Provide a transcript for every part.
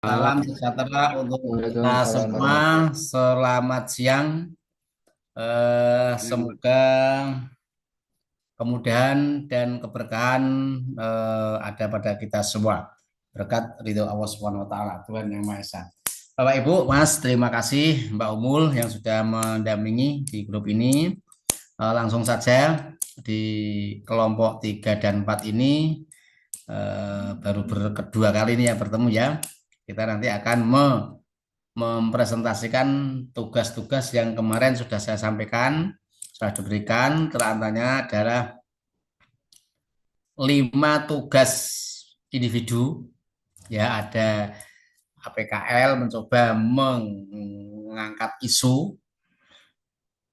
Salam Assalamualaikum sejahtera untuk kita semua. warahmatullahi Selamat siang. Semoga kemudahan dan keberkahan ada pada kita semua. Berkat ridho Allah Subhanahu wa taala, Tuhan Yang Maha Esa. Bapak Ibu, Mas, terima kasih Mbak Umul yang sudah mendampingi di grup ini. Langsung saja di kelompok 3 dan 4 ini baru kedua kali ini ya bertemu ya. Kita nanti akan mempresentasikan tugas-tugas yang kemarin sudah saya sampaikan, sudah diberikan. Terantaranya adalah 5 tugas individu, ya ada APKL mencoba mengangkat isu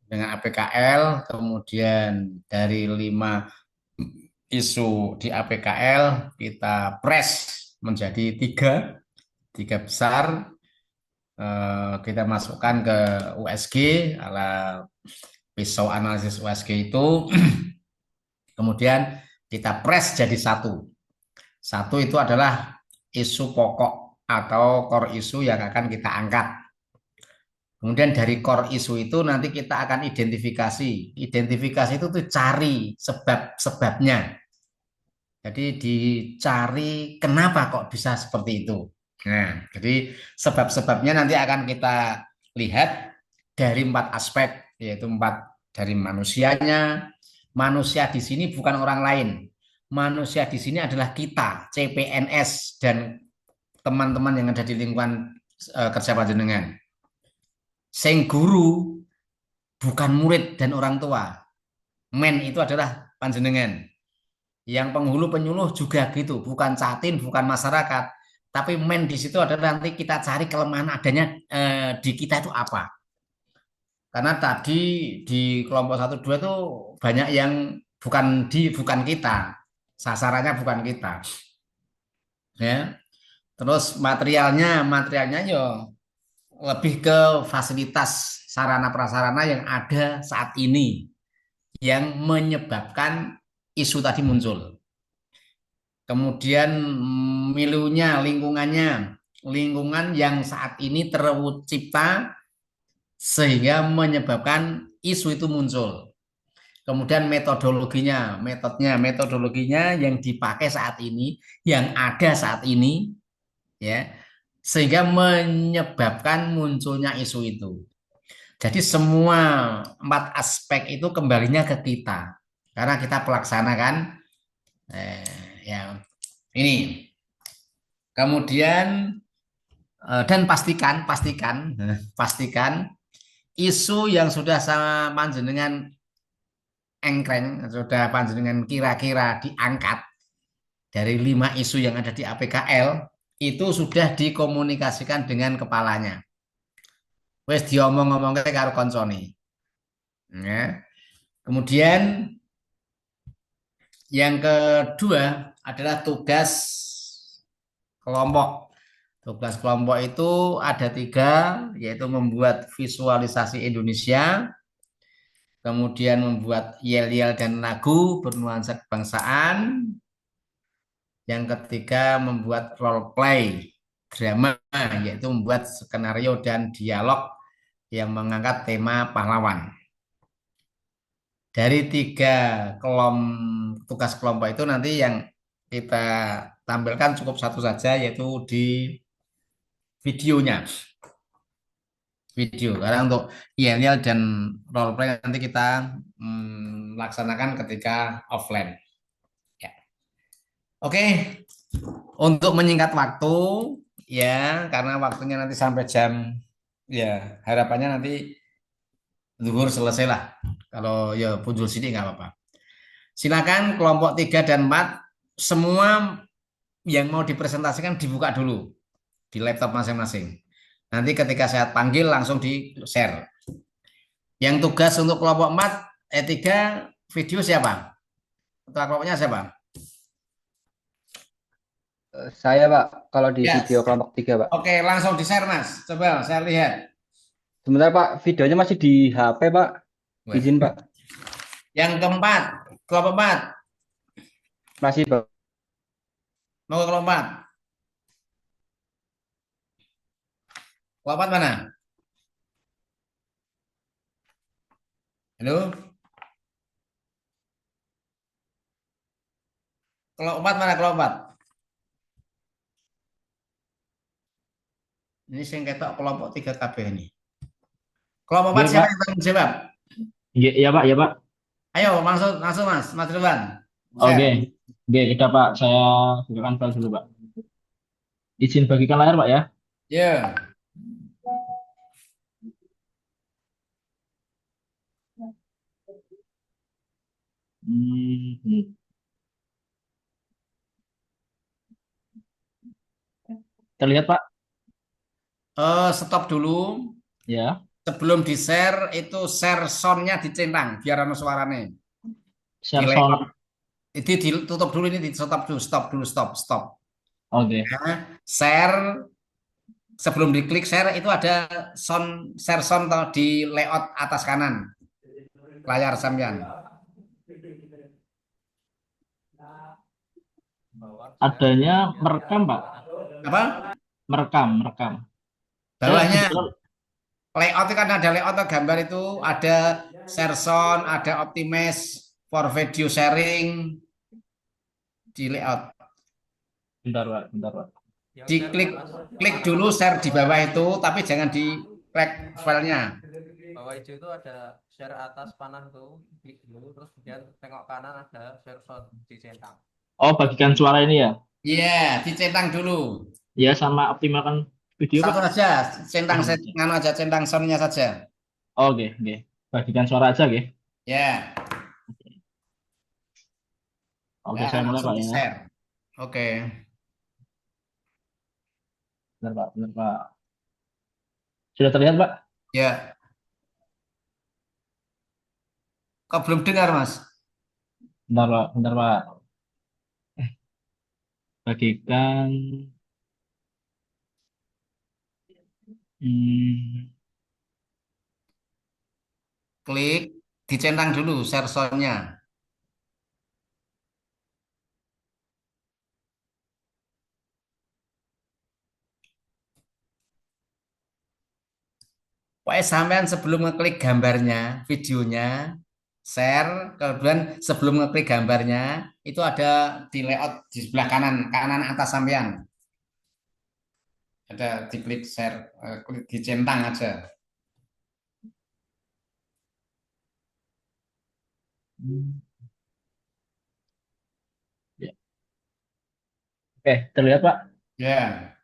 dengan APKL, kemudian dari 5 isu di APKL kita press menjadi tiga besar. Kita masukkan ke USG ala pisau analisis USG itu. Kemudian kita press jadi satu. Satu itu adalah isu pokok atau core isu yang akan kita angkat. Kemudian dari core isu itu nanti kita akan identifikasi. Identifikasi itu tuh cari sebab-sebabnya. Jadi dicari kenapa kok bisa seperti itu. Nah, jadi sebab-sebabnya nanti akan kita lihat dari 4 aspek, yaitu 4 dari manusianya. Manusia di sini bukan orang lain. Manusia di sini adalah kita, CPNS dan teman-teman yang ada di lingkungan kerja panjenengan. Sing guru bukan murid dan orang tua. Men itu adalah panjenengan. Yang penghulu penyuluh juga gitu, bukan catin, bukan masyarakat, tapi men di situ adalah nanti kita cari kelemahan adanya di kita itu apa. Karena tadi di kelompok 1 2 itu banyak yang bukan kita, sasarannya bukan kita, ya. Terus materialnya yo lebih ke fasilitas sarana prasarana yang ada saat ini yang menyebabkan isu tadi muncul. Kemudian milunya, lingkungan yang saat ini tercipta sehingga menyebabkan isu itu muncul. Kemudian metodologinya yang dipakai saat ini, yang ada saat ini, ya, sehingga menyebabkan munculnya isu itu. Jadi semua 4 aspek itu kembalinya ke kita, karena kita pelaksanakan, ya ini. Kemudian dan pastikan isu yang sudah sama panjenengan engkreng, sudah panjenengan kira-kira diangkat dari 5 isu yang ada di APKL itu sudah dikomunikasikan dengan kepalanya. Wes diomong-ngomong karo koncone. Ya. Kemudian yang kedua adalah tugas kelompok. Tugas kelompok itu ada 3, yaitu membuat visualisasi Indonesia, kemudian membuat yel-yel dan lagu bernuansa kebangsaan, yang ketiga membuat role play drama, yaitu membuat skenario dan dialog yang mengangkat tema pahlawan. Dari 3 tugas kelompok itu nanti yang kita tampilkan cukup satu saja, yaitu di videonya. Karena untuk yel-yel dan role play nanti kita laksanakan ketika offline. Ya. Oke, untuk menyingkat waktu, ya, karena waktunya nanti sampai jam, ya, harapannya nanti zuhur selesai lah. Kalau ya punjul sini nggak apa-apa. Silakan kelompok 3 dan 4 semua yang mau dipresentasikan dibuka dulu di laptop masing-masing. Nanti ketika saya panggil langsung di-share. Yang tugas untuk kelompok 4, 3 video siapa? Ketua kelompoknya siapa? Saya Pak, kalau di video Yes. kelompok 3 Pak. Oke, langsung di-share Mas. Coba saya lihat. Sebentar Pak, videonya masih di HP Pak. Izin Pak. Yang keempat, kelompok 4. Masih Pak. Mau ke kelompok 4. Kelopak mana? Halo? Kelopak mana kelopak? Ini sing ketok kelompok 3 KB ini. Kelompok 4 Oke, siapa Pak. yang tanggung jawab? Iya, iya, Pak, ya, Pak. Ayo, langsung, langsung Mas, Mas Ridwan. Oke. Share. Oke, kita, Pak. Saya bukakan file dulu, Pak. Izin bagikan layar, Pak, ya. Ya. Hmm. Terlihat, Pak? Stop dulu. Ya. Sebelum di-share, itu share sound-nya dicentang, biar ada suaranya. Di Share layout. sound. Itu ditutup dulu, ini di stop dulu, stop dulu, stop, stop. Oke. Nah, share, sebelum diklik share, itu ada share sound di layout atas kanan layar sampean. Adanya merekam, Pak. Apa? Merekam, merekam. Saya Bawahnya kebetulan, layout itu kan ada layout atau gambar itu ada share sound, ada optimize for video sharing di layout. bentar, Pak, bentar, Pak. Diklik klik dulu share di bawah itu, tapi jangan di klik filenya. Bawah hijau itu ada share atas panah tuh, klik dulu terus kemudian tengok kanan ada share sound dicentang. Oh, bagikan suara ini ya? Iya, dicentang dulu. Ya, sama optimalkan video, Pak. Satu aja, centang Oh, nganu aja, centang soundnya saja. oke, oke. Bagikan suara aja, oke. Ya, Oke, ya saya mulai, langsung Pak, di ya. share. Oke, Bentar, Pak, bentar, Pak. Sudah terlihat, Pak? ya. Kok belum dengar, Mas? Bentar, Pak, bentar, Pak. Bagikan. Hmm, Klik, dicentang dulu share sound-nya. Pokoknya sampean sebelum ngeklik gambarnya, videonya, share, kemudian sebelum ngeklik gambarnya, itu ada di layout di sebelah kanan, kanan atas sampean. Ada diklik share, klik dicentang aja. ya. Oke, terlihat, Pak? Ya,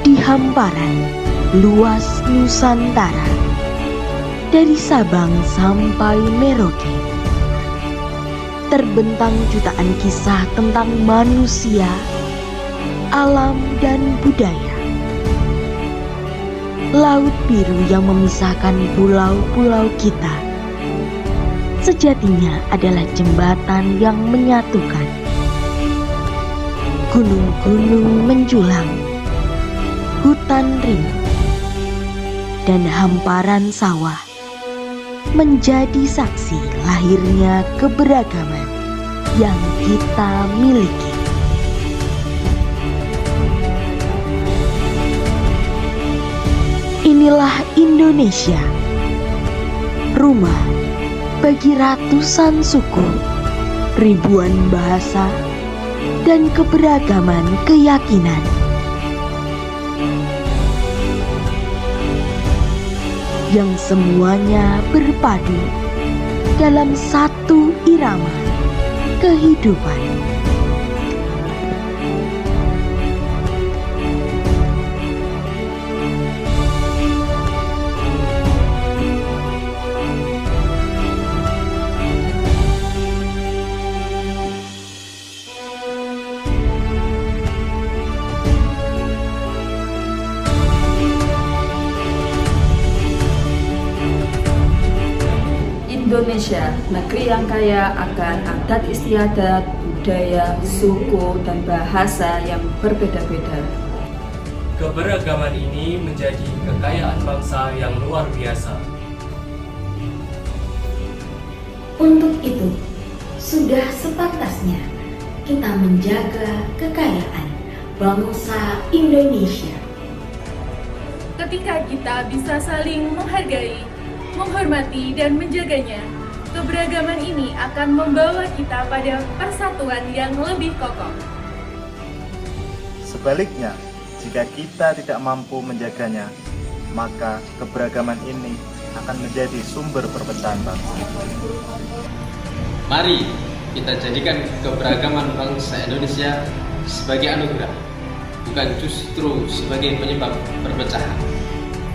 Di hamparan luas Nusantara, dari Sabang sampai Merauke, terbentang jutaan kisah tentang manusia, alam, dan budaya. Laut biru yang memisahkan pulau-pulau kita sejatinya adalah jembatan yang menyatukan. Gunung-gunung menjulang, hutan rindang, dan hamparan sawah menjadi saksi lahirnya keberagaman yang kita miliki. Inilah Indonesia, rumah bagi ratusan suku, ribuan bahasa, dan keberagaman keyakinan. Yang semuanya berpadu dalam satu irama kehidupan. Indonesia, negeri yang kaya akan adat istiadat, budaya, suku, dan bahasa yang berbeda-beda. Keberagaman ini menjadi kekayaan bangsa yang luar biasa. Untuk itu, sudah sepantasnya kita menjaga kekayaan bangsa Indonesia. Ketika kita bisa saling menghargai, menghormati, dan menjaganya, keberagaman ini akan membawa kita pada persatuan yang lebih kokoh. Sebaliknya, jika kita tidak mampu menjaganya, maka keberagaman ini akan menjadi sumber perpecahan bangsa. Mari kita jadikan keberagaman bangsa Indonesia sebagai anugerah, bukan justru sebagai penyebab perpecahan.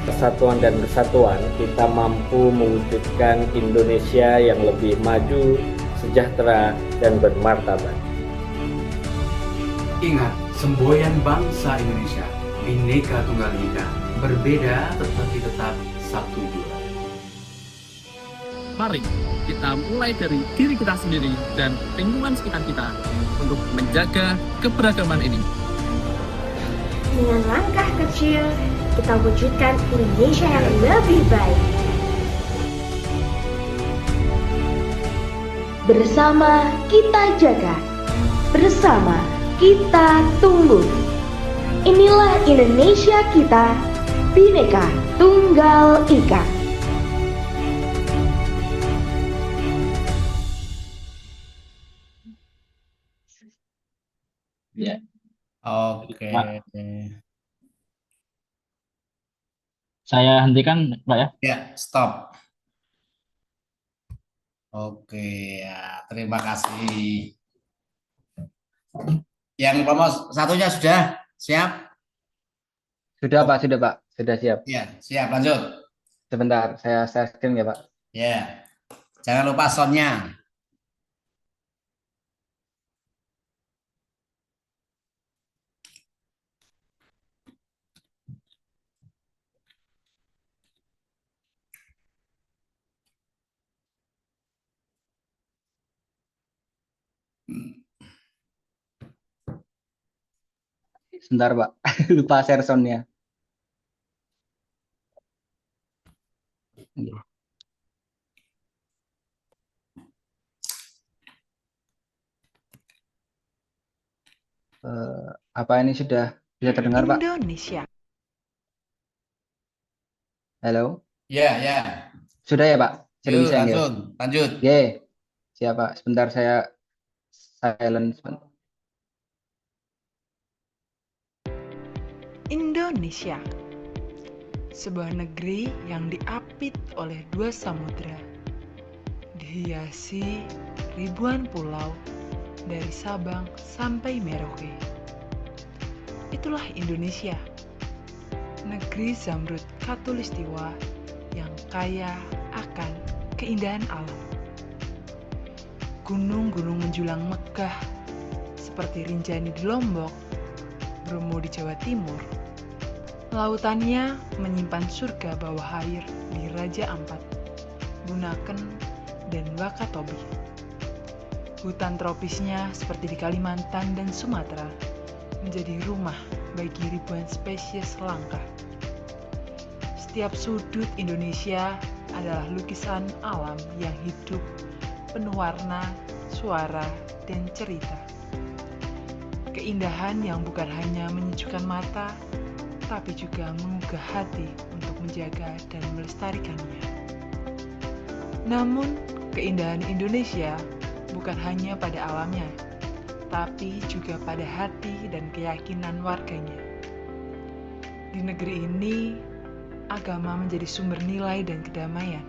Persatuan dan kesatuan, kita mampu mewujudkan Indonesia yang lebih maju, sejahtera, dan bermartabat. Ingat, semboyan bangsa Indonesia, Bhinneka Tunggal Ika, berbeda tetapi tetap satu jua. Mari kita mulai dari diri kita sendiri dan lingkungan sekitar kita untuk menjaga keberagaman ini. Dengan langkah kecil, kita wujudkan Indonesia yang lebih baik. Bersama kita jaga, bersama kita tumbuh. Inilah Indonesia kita, Bhinneka Tunggal Ika. Ya. Oke. Saya hentikan, Pak ya. Ya, stop. Oke, ya, terima kasih. Yang kelompok satunya sudah siap? Sudah Pak, sudah siap. Ya, siap, lanjut. Sebentar, saya screen ya Pak. Ya, jangan lupa soundnya. Sebentar Pak, lupa share soundnya. Apa ini sudah bisa terdengar Pak? Indonesia. Halo? Ya, ya. Sudah ya Pak? Sudah bisa ya? Lanjut. Oke, siap Pak. Sebentar saya silent sebentar. Indonesia, sebuah negeri yang diapit oleh dua samudra, dihiasi ribuan pulau dari Sabang sampai Merauke. Itulah Indonesia, negeri Zamrud Khatulistiwa yang kaya akan keindahan alam. Gunung-gunung menjulang megah seperti Rinjani di Lombok, Bromo di Jawa Timur. Lautannya menyimpan surga bawah air di Raja Ampat, Bunaken, dan Wakatobi. Hutan tropisnya seperti di Kalimantan dan Sumatera menjadi rumah bagi ribuan spesies langka. Setiap sudut Indonesia adalah lukisan alam yang hidup, penuh warna, suara, dan cerita. Keindahan yang bukan hanya menyejukkan mata, tapi juga menggugah hati untuk menjaga dan melestarikannya. Namun, keindahan Indonesia bukan hanya pada alamnya, tapi juga pada hati dan keyakinan warganya. Di negeri ini, agama menjadi sumber nilai dan kedamaian.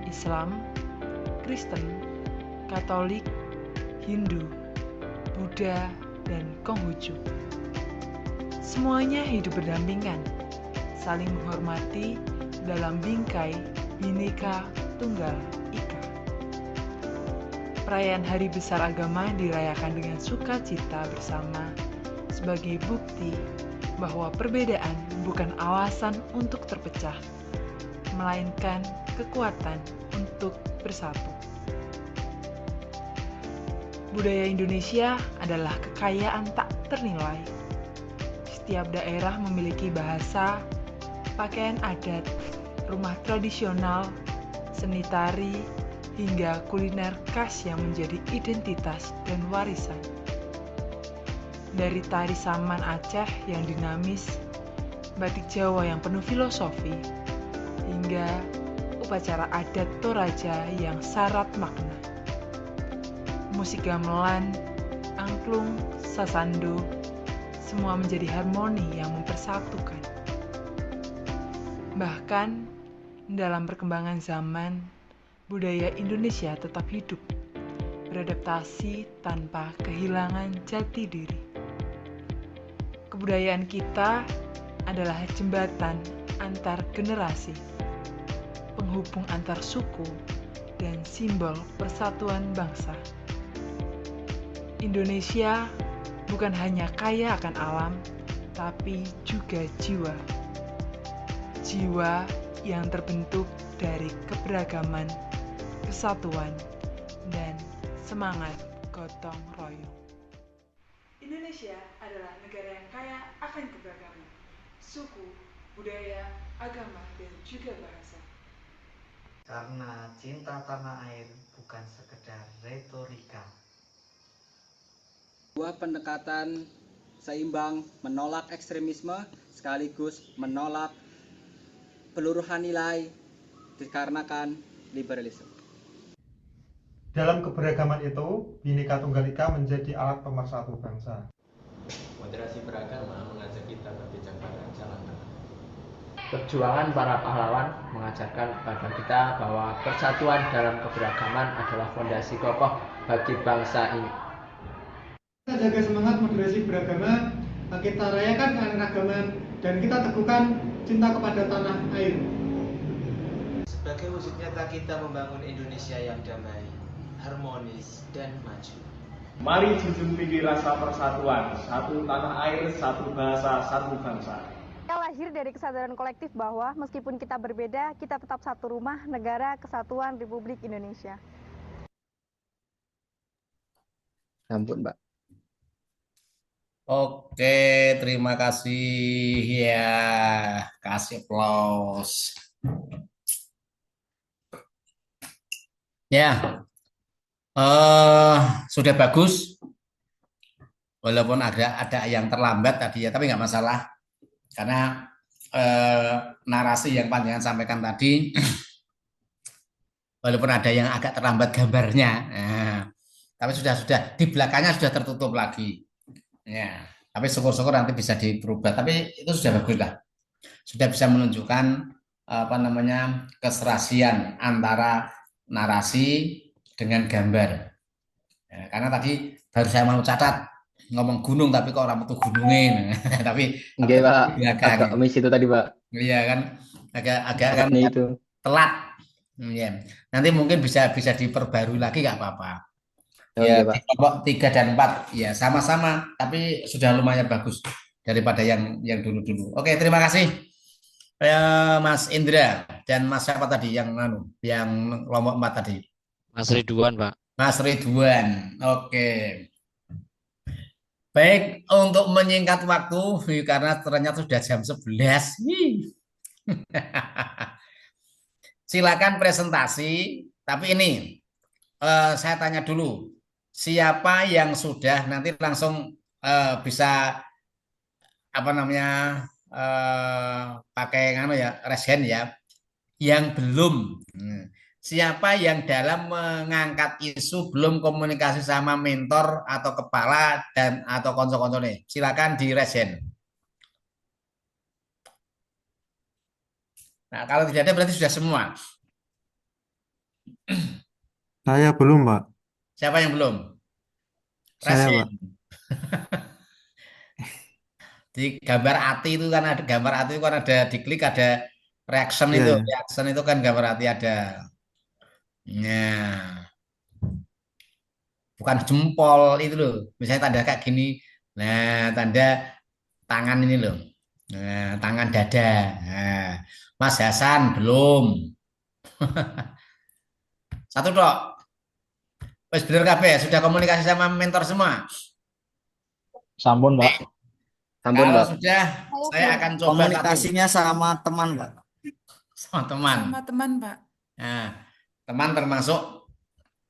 Islam, Kristen, Katolik, Hindu, Buddha, dan Konghucu. Semuanya hidup berdampingan, saling menghormati dalam bingkai Bhinneka Tunggal Ika. Perayaan Hari Besar Agama dirayakan dengan sukacita bersama sebagai bukti bahwa perbedaan bukan alasan untuk terpecah, melainkan kekuatan untuk bersatu. Budaya Indonesia adalah kekayaan tak ternilai. Setiap daerah memiliki bahasa, pakaian adat, rumah tradisional, seni tari, hingga kuliner khas yang menjadi identitas dan warisan. Dari tari Saman Aceh yang dinamis, batik Jawa yang penuh filosofi, hingga upacara adat Toraja yang syarat makna. Musik gamelan, angklung, sasando, semua menjadi harmoni yang mempersatukan. Bahkan, dalam perkembangan zaman, budaya Indonesia tetap hidup, beradaptasi tanpa kehilangan jati diri. Kebudayaan kita adalah jembatan antar generasi, penghubung antar suku, dan simbol persatuan bangsa. Indonesia bukan hanya kaya akan alam, tapi juga jiwa. Jiwa yang terbentuk dari keberagaman, kesatuan, dan semangat gotong royong. Indonesia adalah negara yang kaya akan keberagaman, suku, budaya, agama, dan juga bahasa. Karena cinta tanah air bukan sekedar retorika. Sebuah pendekatan seimbang menolak ekstremisme sekaligus menolak peluruhan nilai dikarenakan liberalisme. Dalam keberagaman itu, Bhinneka Tunggal Ika menjadi alat pemersatu bangsa. Moderasi beragama mengajak kita berpijak pada jalan tengah. Perjuangan para pahlawan mengajarkan kepada kita bahwa persatuan dalam keberagaman adalah fondasi kokoh bagi bangsa ini. Kita jaga semangat moderasi beragama, kita rayakan keanekaragaman, dan kita teguhkan cinta kepada tanah air. Sebagai wujud nyata kita membangun Indonesia yang damai, harmonis, dan maju. Mari junjung tinggi rasa persatuan, satu tanah air, satu bahasa, satu bangsa. Kita lahir dari kesadaran kolektif bahwa meskipun kita berbeda, kita tetap satu rumah, negara kesatuan Republik Indonesia. Ampun, Mbak. Oke, terima kasih ya, kasih aplaus. Ya, sudah bagus, walaupun ada yang terlambat tadi ya, tapi nggak masalah karena narasi yang panjenengan sampaikan tadi, walaupun ada yang agak terlambat gambarnya, tapi sudah di belakangnya sudah tertutup lagi. Ya, tapi syukur-syukur nanti bisa diperubah. Tapi itu sudah bagus lah. Sudah bisa menunjukkan keserasian antara narasi dengan gambar. Ya, karena tadi baru saya mau catat ngomong gunung tapi kok orang itu gunungin. Tapi enggak, Pak. Agak miss itu tadi, Pak. Iya kan, agak kan itu telat. Ya. Nanti mungkin bisa diperbarui lagi nggak apa-apa. Oh, ya, iya, Pak. kelompok 3 dan 4 ya sama-sama, tapi sudah lumayan bagus daripada yang dulu-dulu. Oke, terima kasih Mas Indra dan Mas siapa tadi yang kelompok 4 tadi? Mas Ridwan, Pak. Mas Ridwan. Oke. Baik, untuk menyingkat waktu karena ternyata sudah jam 11. Silakan presentasi, tapi ini saya tanya dulu. Siapa yang sudah nanti langsung bisa pakai raise hand ya, yang belum. Siapa yang dalam mengangkat isu belum komunikasi sama mentor atau kepala dan atau konco-koncone, silakan di raise hand. Nah, kalau tidak ada berarti sudah semua. Saya belum, Pak. Siapa yang belum? Saya, Pak. Di gambar hati itu kan ada gambar hati itu kan ada diklik ada reaction itu. Reaction itu kan gambar hati ada. Nah. Bukan jempol itu loh. Misalnya tanda kayak gini. Nah, tanda tangan ini loh. Nah, tangan dada. Nah, Mas Hasan belum. Satu dok. Wes bener kabeh, sudah komunikasi sama mentor semua. Sampun, Pak. Sampun, Kalau Pak. sudah, saya akan coba Komunikasinya sama teman, Pak. sama teman. Sama teman, Pak. Nah, teman termasuk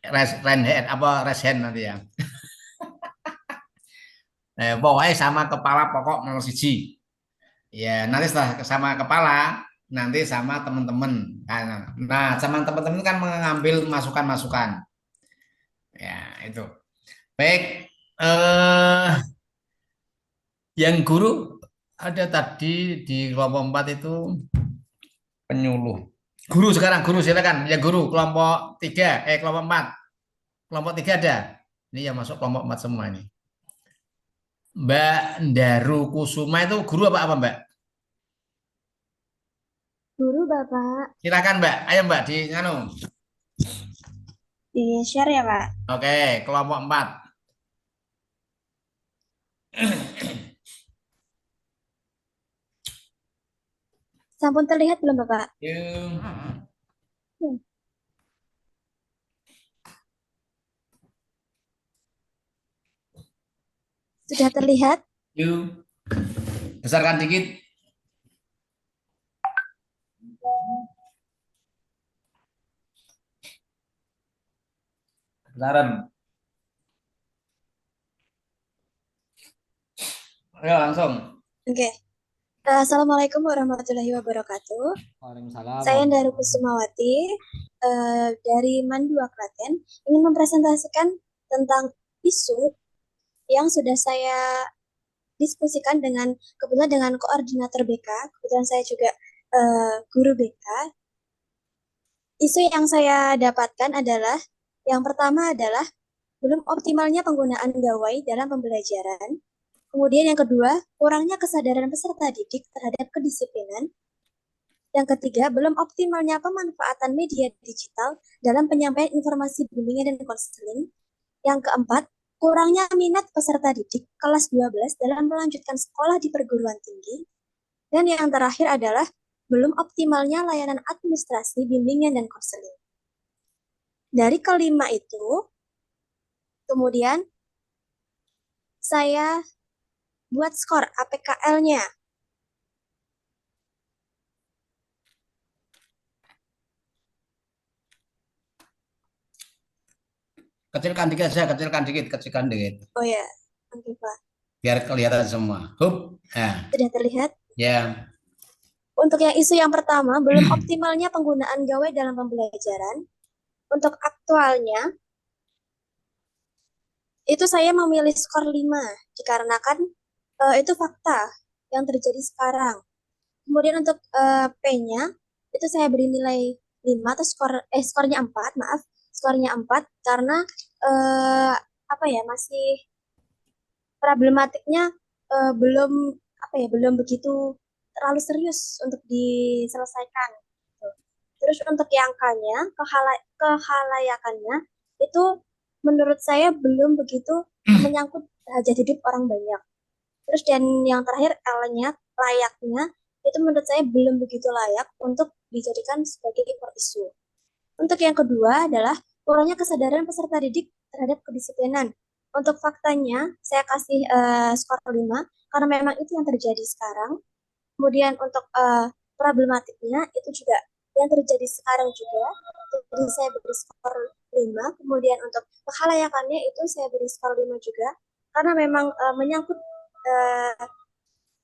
raise hand nanti ya. Pokoknya sama kepala pokok nomor 1. Ya, nanti setelah sama kepala, nanti sama teman-teman. Nah, sama teman-teman kan mengambil masukan-masukan. Ya, itu. Baik, yang guru ada tadi di kelompok 4 itu penyuluh. Guru sekarang, guru silakan. Ya guru, kelompok 3, kelompok 4. Kelompok 3 ada. Ini yang masuk kelompok 4 semua ini. Mbak Daru Kusuma itu guru apa Mbak? Guru, Bapak. Silakan Mbak, ayo Mbak di nganu. Di share ya, Pak. Oke, kelompok 4. Sampun terlihat belum, Bapak? Sudah terlihat? Yuk. Besarkan dikit. Besaran. Ayo langsung. Oke. Assalamualaikum warahmatullahi wabarakatuh. Waalaikumsalam. Saya Daru Kusumawati dari Mandua Klaten ingin mempresentasikan tentang isu yang sudah saya diskusikan kebetulan dengan koordinator BK. Kebetulan saya juga guru BK. Isu yang saya dapatkan adalah yang pertama adalah belum optimalnya penggunaan gawai dalam pembelajaran. Kemudian yang kedua, kurangnya kesadaran peserta didik terhadap kedisiplinan. Yang ketiga, belum optimalnya pemanfaatan media digital dalam penyampaian informasi bimbingan dan konseling. Yang keempat, kurangnya minat peserta didik kelas 12 dalam melanjutkan sekolah di perguruan tinggi. Dan yang terakhir adalah belum optimalnya layanan administrasi, bimbingan, dan konseling. Dari kelima itu, kemudian saya buat skor APKL-nya. Kecilkan dikit saja, kecilkan dikit. Oh ya, oke Pak. Biar kelihatan semua. Hup. Nah. Sudah terlihat? Ya. Untuk yang isu yang pertama, belum optimalnya penggunaan gawai dalam pembelajaran. Untuk aktualnya, itu saya memilih skor 5, dikarenakan itu fakta yang terjadi sekarang. Kemudian untuk P-nya, itu saya beri nilai 5 atau skornya 4, maaf. Skornya 4 karena masih problematiknya belum begitu terlalu serius untuk diselesaikan. Terus untuk yang K-nya, kehalayakannya itu menurut saya belum begitu menyangkut hajat hidup orang banyak. Terus dan yang terakhir L-nya, layaknya, itu menurut saya belum begitu layak untuk dijadikan sebagai core issue. Untuk yang kedua adalah kurangnya kesadaran peserta didik terhadap kedisiplinan. Untuk faktanya, saya kasih skor 5, karena memang itu yang terjadi sekarang. Kemudian untuk problematiknya, itu juga yang terjadi sekarang juga. Jadi saya beri skor 5. Kemudian untuk kehalayakannya itu saya beri skor 5 juga. Karena memang menyangkut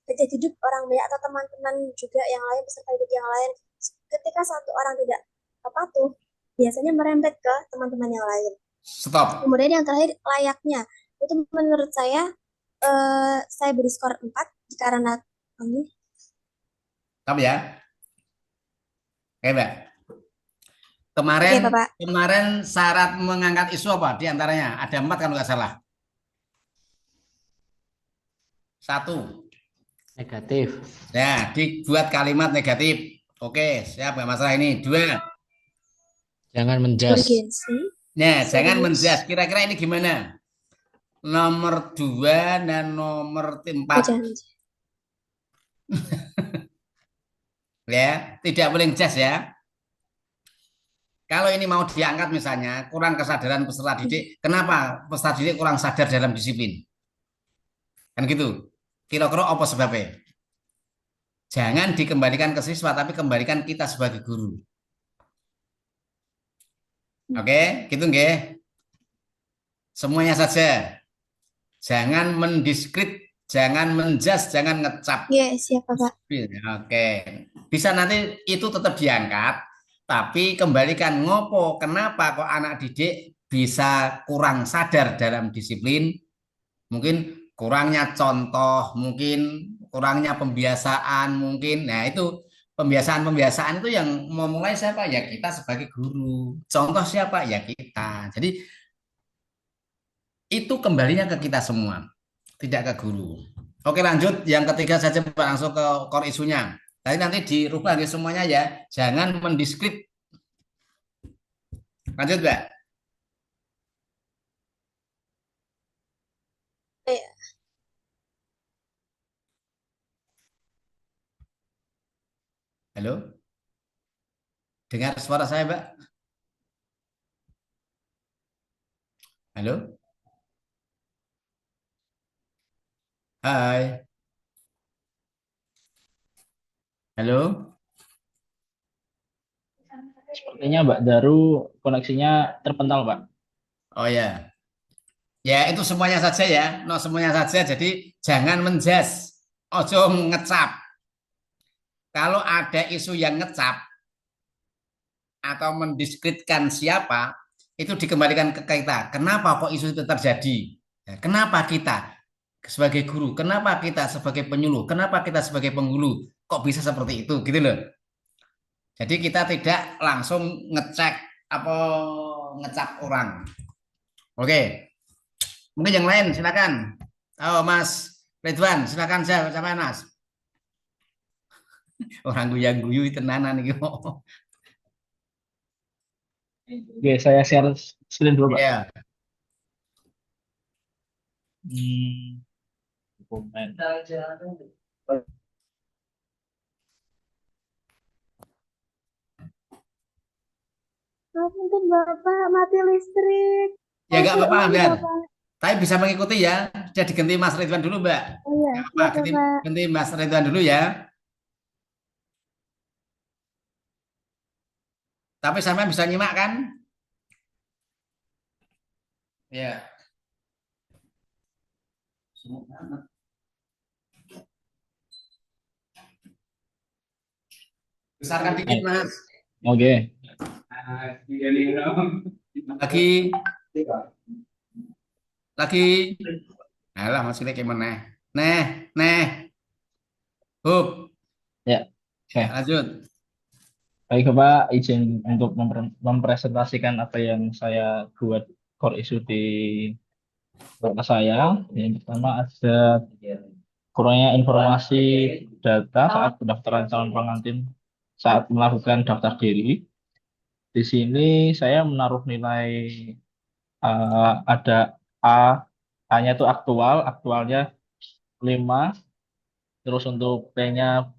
hajat hidup orang banyak atau teman-teman juga yang lain, peserta didik yang lain. Ketika satu orang tidak patuh, biasanya merembet ke teman-teman yang lain. Stop. Kemudian yang terakhir layaknya. Itu menurut saya beri skor 4 karena ini. Stop ya. Oke, Mbak. Kemarin syarat mengangkat isu apa di antaranya? Ada 4 kalau nggak salah. 1. Negatif. Ya, dibuat kalimat negatif. Oke, siap nggak masalah ini. 2. Jangan menjas. Nah, jangan menjas. Kira-kira ini gimana? Nomor 2 dan nomor 4. Ya, tidak boleh jas ya. Kalau ini mau diangkat misalnya, kurang kesadaran peserta didik. Kenapa peserta didik kurang sadar dalam disiplin? Kan gitu. Kira-kira apa sebabnya? Jangan dikembalikan ke siswa, tapi kembalikan kita sebagai guru. Oke, gitu nggih. Semuanya saja. Jangan mendiskrit, jangan menjas, jangan ngecap. Iya, siapa Pak? Oke, bisa nanti itu tetap diangkat, tapi kembalikan ngopo, kenapa kok anak didik bisa kurang sadar dalam disiplin, mungkin kurangnya contoh, mungkin kurangnya pembiasaan, mungkin. Nah itu pembiasaan-pembiasaan itu yang memulai siapa? Ya kita sebagai guru. Contoh siapa? Ya kita. Jadi itu kembalinya ke kita semua, tidak ke guru. Oke lanjut, yang ketiga saja Pak, langsung ke core isunya. Tadi nanti dirubah ya semuanya ya, jangan mendiskrit. Lanjut Mbak. Halo? Dengar suara saya Mbak? Halo? Hai. Halo? Sepertinya Mbak Daru koneksinya terpental, Pak. Oh ya. Ya itu semuanya saja ya. No semuanya saja. Jadi jangan menjas. Ojo ngecap. Kalau ada isu yang ngecap atau mendiskreditkan siapa, itu dikembalikan ke kita. Kenapa kok isu itu terjadi? Kenapa kita sebagai guru? Kenapa kita sebagai penyuluh? Kenapa kita sebagai penghulu? Kok bisa seperti itu? Gitu loh. Jadi kita tidak langsung ngecek apa ngecap orang. Oke. Mungkin yang lain silakan. Oh Mas Ridwan, silakan siapa Mas? Orang guyu tenanan nih. Oke, saya share screen dulu, Pak. Iya. Dokumen. Mungkin Bapak mati listrik. Ya nggak apa-apa, Mbak. Tapi bisa mengikuti ya. Sudah diganti Mas Ridwan dulu, Mbak. Oh, iya, ganti Mas Ridwan dulu ya. Tapi sama bisa nyimak kan? Ya. Besarkan dikit, Mas. Oke. Lagi. Alah, masih lagi mana? Neh. Hup. Ya. Oke. Lanjut. Baik, Bapak, izin untuk mempresentasikan apa yang saya buat core issue di kelas saya. Yang pertama ada kurangnya informasi data saat pendaftaran calon pengantin saat melakukan daftar diri. Di sini saya menaruh nilai ada A-nya itu aktualnya 5. Terus untuk P-nya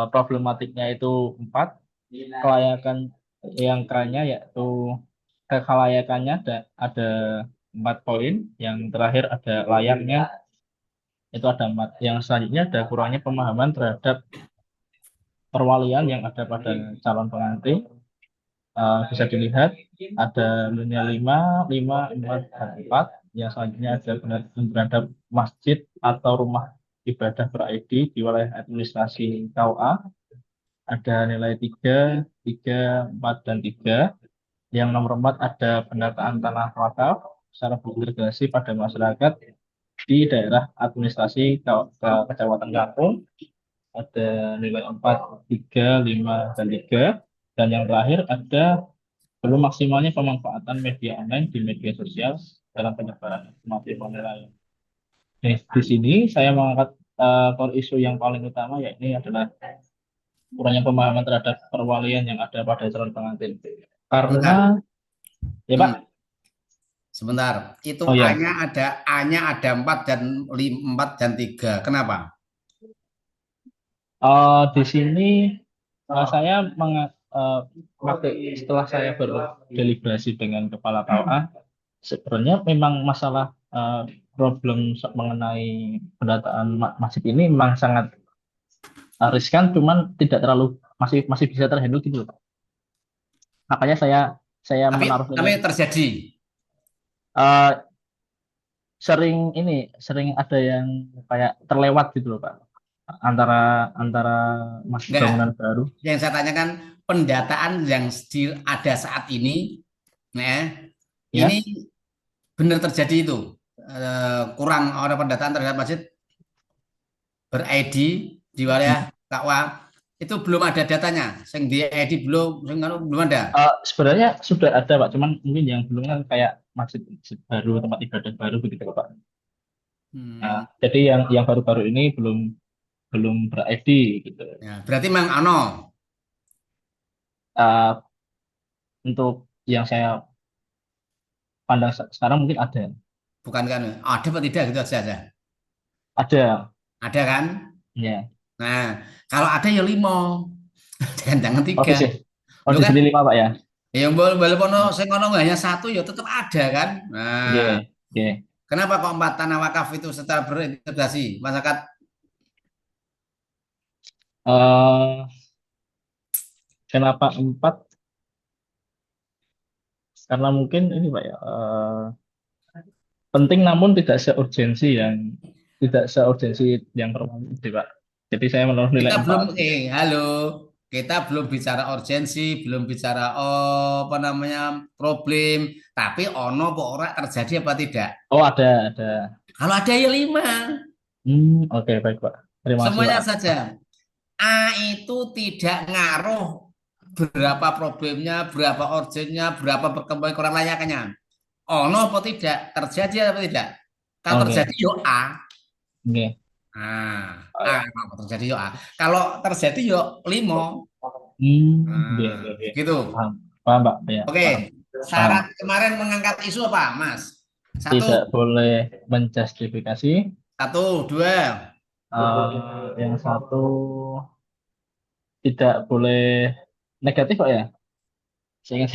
problematiknya itu 4. Kelayakan yang K-nya yaitu kelayakannya ada 4 poin. Yang terakhir ada layaknya itu ada 4. Yang selanjutnya ada kurangnya pemahaman terhadap perwalian yang ada pada calon pengantin. Bisa dilihat ada nilai 5, 4, dan 4. Yang selanjutnya ada penelitian terhadap masjid atau rumah ibadah ber-ID di wilayah administrasi KUA. Ada nilai 3, 4, dan 3. Yang nomor 4 ada pendataan tanah wakaf secara berintegrasi pada masyarakat di daerah administrasi Kecamatan Kampung. Ada nilai 4, 3, 5, dan 3. Dan yang terakhir ada belum maksimalnya pemanfaatan media online di media sosial dalam penyebaran informasi penilaian. Di sini saya mengangkat core issue yang paling utama yakni adalah kurangnya pemahaman terhadap perwalian yang ada pada calon pengantin. Karena ya Pak. Sebentar, itu ya. A-nya ada 4 dan 3. Kenapa? Di sini saya setelah saya berdeliberasi dengan kepala KUA, sebenarnya memang masalah problem mengenai pendataan masjid ini memang sangat riskan, cuman tidak terlalu masih bisa terhandle gitu, Pak. Makanya saya menaruh Tapi terjadi. Sering ada yang kayak terlewat gitu loh, Pak, antara masjid bangunan baru. Yang saya tanyakan pendataan yang ada saat ini, ini benar terjadi itu kurang ada pendataan terhadap masjid ber-ID di wilayah Kakwa itu belum ada datanya, sing di ID belum ada. Sebenarnya sudah ada, Pak, cuman mungkin yang belum kan kayak masjid baru, tempat ibadah baru begitu, Pak. Nah, jadi yang baru-baru ini belum ber-ID gitu. Ya, berarti memang untuk yang saya pandang sekarang mungkin ada. Bukan kan? Ada apa tidak gitu saja? Ada kan? Iya. Nah, kalau ada ya 5, jangan 3. Di sini 5, Pak, ya. Ya walaupun saya ngomong hanya 1 ya tetap ada kan. Nah, kenapa kok 4 tanah wakaf itu secara berintegrasi masyarakat? Kenapa 4? Karena mungkin ini, Pak, ya, penting namun tidak seurgensi yang permanen, Pak. Jadi saya menurut nilai 4. Kita belum bicara urgensi, belum bicara problem, tapi ono kok ora terjadi apa tidak? Oh, ada. Kalau ada ya 5. Oke, baik, Pak. Terima kasih, semuanya Pak. saja. A itu tidak ngaruh berapa problemnya, berapa urgennya, berapa perkembangan kurang layaknya. Ono apa tidak? Terjadi apa tidak? Kalau terjadi yo A. Kalau terjadi yo A. Kalau terjadi yo 5. Gitu. Paham, Pak. Ya, Oke. Syarat kemarin mengangkat isu apa, Mas? 1. Tidak boleh menjustifikasi. 1, 2. Yang 1 tidak boleh negatif, Pak, ya. Saya ingat.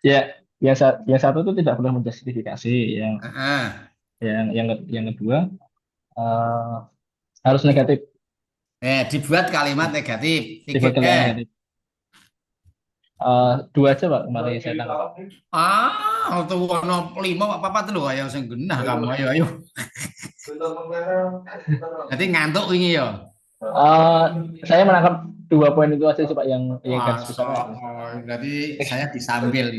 Ya, yang 1 itu tidak boleh menjustifikasi. Yang kedua harus negatif. Dibuat kalimat negatif. 3. 2 aja, Pak, kemarin saya tangkap. Waktu ono 5 apa tuh lho, ayo sing genah kamu, ayo. Jadi ngantuk ini ya. Saya menangkap 2 poin itu aja sih, Pak, yang garis besar. Berarti saya disambil.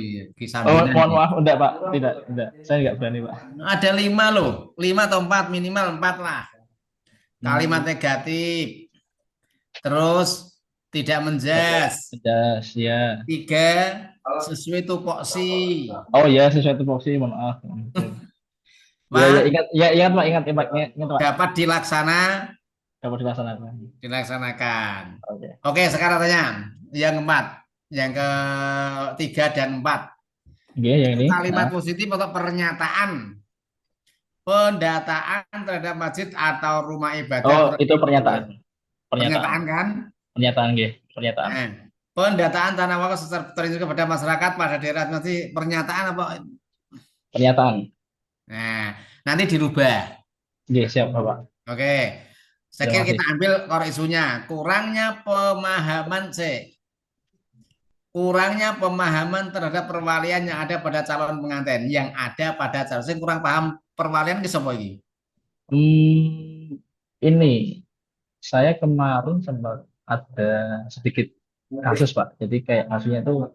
Mohon maaf, enggak, Pak. Tidak. Saya enggak berani, Pak. Ada 5 loh. 5 atau 4, minimal 4 lah. Kalimat negatif. Terus tidak menjas. Ya. 3, sesuai tupoksi. Oh ya, sesuai tupoksi, mohon maaf. Ingat, Pak. Dapat dilaksanakan. Oke, sekarang tanya yang 4, yang ke-3 dan 4. Yang ini. Kalimat positif atau pernyataan pendataan terhadap masjid atau rumah ibadah. Itu pernyataan. Pernyataan kan? Pernyataan. Pendataan tanah wakaf secara terintegrasi kepada masyarakat pada daerah nanti pernyataan apa? Pernyataan. Nah, nanti dirubah. Siap, Bapak. Oke. Saya kira kita ambil core isunya. Kurangnya pemahaman terhadap perwalian yang ada pada calon pengantin. Yang ada pada calon. Saya kurang paham perwalian ke siapa ini? Ini saya kemarin sempat ada sedikit kasus, Pak. Jadi kayak kasusnya itu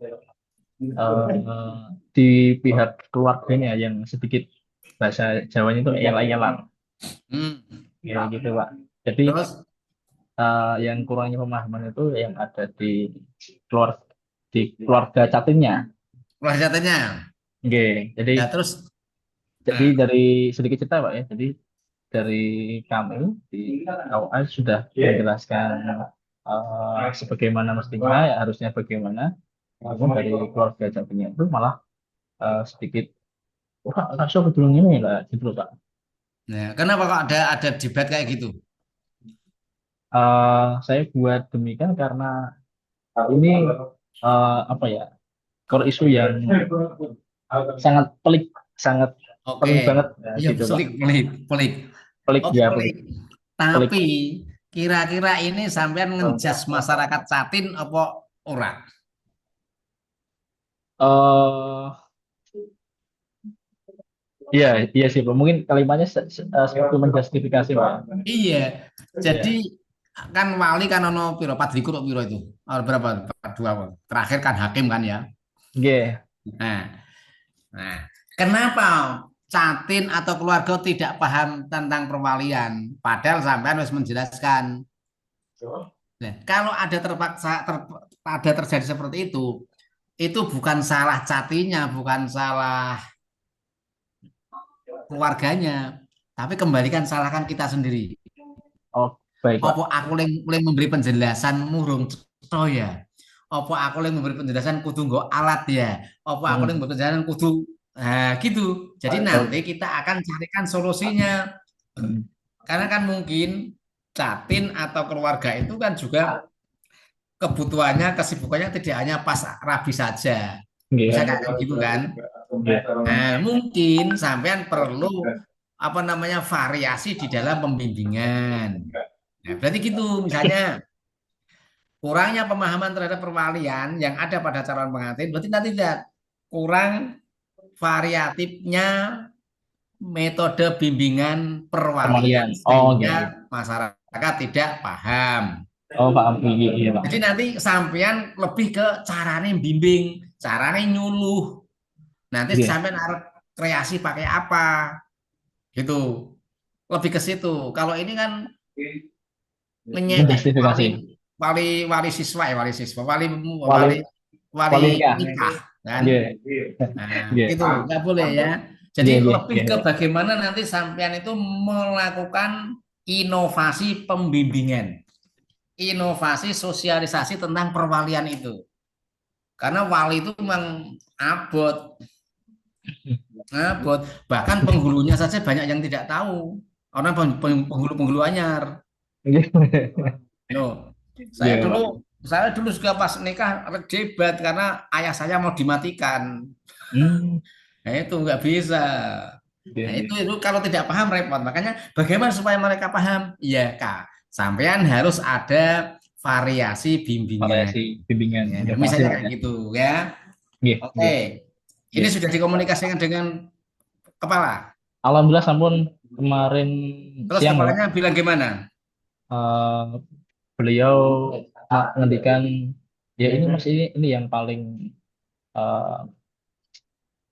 di pihak keluarganya yang sedikit bahasa Jawanya itu yel-yelan. Ya gitu, Pak. Jadi yang kurangnya pemahaman itu yang ada di keluarga catinnya. Jadi jadi dari sedikit cerita, Pak, ya. Jadi dari kami di KUA sudah menjelaskan sebagaimana mestinya, ya harusnya bagaimana. Namun dari keluarga catinnya itu malah sedikit langsung belum ini lah gitu, Pak. Nah, kenapa kok ada debat kayak gitu? Saya buat demikian karena ini core isu yang sangat pelik, sangat Oke, pelik banget ya, iya gitu Pak. pelik. Pelik Oke, ya, pelik. pelik. Tapi kira-kira ini sampean ngejas masyarakat Catin apa ora? Iya sih Pak. Mungkin kalimatnya seperti menjustifikasi Pak. Iya. Jadi kan wali kan ono piro 4.000 piro itu? Berapa? 42. Terakhir kan hakim kan ya. Nggih. Nah, kenapa Catin atau keluarga tidak paham tentang perwalian? Padahal sampean harus menjelaskan. Nah, kalau ada ada terjadi seperti itu bukan salah Catinya, bukan salah keluarganya, tapi kembalikan salahkan kita sendiri. Oh, baik Pak. Apa aku yang memberi penjelasan murung cetha ya? Apa aku yang memberi penjelasan kudu nggo alat ya? Apa aku yang memberi penjelasan kudu gitu. Jadi nanti kita akan carikan solusinya. Karena kan mungkin Catin atau keluarga itu kan juga kebutuhannya, kesibukannya tidak hanya pas rabi saja. Bisa kayak gitu kan? Nah, mungkin sampean perlu variasi di dalam pembimbingan. Nah, berarti gitu, misalnya kurangnya pemahaman terhadap perwalian yang ada pada calon pengantin, berarti nanti tidak kurang variatifnya metode bimbingan perwalian sehingga masyarakat tidak paham. Oh, paham. Iya, Pak. Jadi nanti sampean lebih ke carane bimbing, carane nyuluh. Nanti sampean harus kreasi pakai apa? Gitu. Lebih ke situ. Kalau ini kan wali siswa, wali nikah kan. Nah, gitu nggak boleh ya. Jadi lebih ke bagaimana nanti sampean itu melakukan inovasi pembimbingan, inovasi sosialisasi tentang perwalian itu. Karena wali itu memang abot, bahkan penghulunya saja banyak yang tidak tahu. Orang penghulu anyar. Saya dulu juga pas nikah debat karena ayah saya mau dimatikan. Nah, itu nggak bisa. Nah, itu kalau tidak paham repot. Makanya bagaimana supaya mereka paham? Ya Kak, sampean harus ada variasi bimbingan. Ya, misalnya kayak gitu ya. Oke. Ini sudah dikomunikasikan dengan kepala. Alhamdulillah sampun kemarin terus siang. Kepalanya bilang gimana? Beliau ngendikan ya ini Mas ini yang paling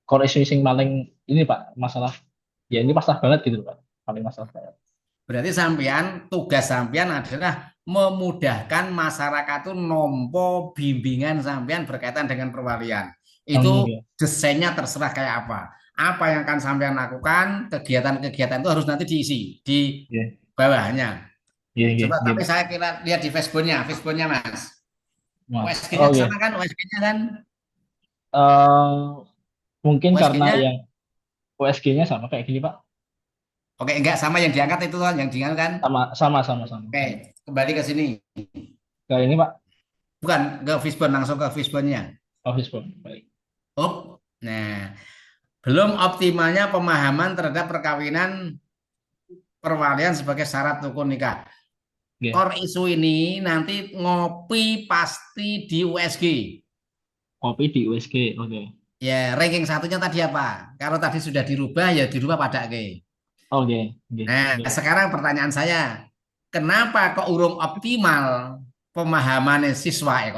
core issue paling ini Pak, masalah ya ini masalah banget gitu Pak, paling masalah banget. Berarti tugas sampean adalah memudahkan masyarakat itu nompo bimbingan sampean berkaitan dengan perwalian. Itu desainnya terserah kayak apa. Apa yang akan sampean lakukan, kegiatan-kegiatan itu harus nanti diisi di bawahnya. Coba tapi saya lihat di Facebooknya Mas. USG-nya sama kan? USG-nya kan? Mungkin karena yang USG-nya sama kayak gini Pak. Oke, enggak sama yang diangkat itu kan, yang diangkat kan? Sama. Oke, kembali ke sini. Ke ini Pak? Bukan, ke Fishbone, langsung ke Fishbone-nya. Oh, Fishbone, baik. Nah, belum optimalnya pemahaman terhadap perkawinan perwalian sebagai syarat rukun nikah. Core isu ini nanti ngopi pasti di USG. Kopi di USG, oke. Ya, ranking satunya tadi apa? Kalau tadi sudah dirubah, ya dirubah pada ke. Oke. Nah, sekarang pertanyaan saya, kenapa kok urung optimal pemahaman siswa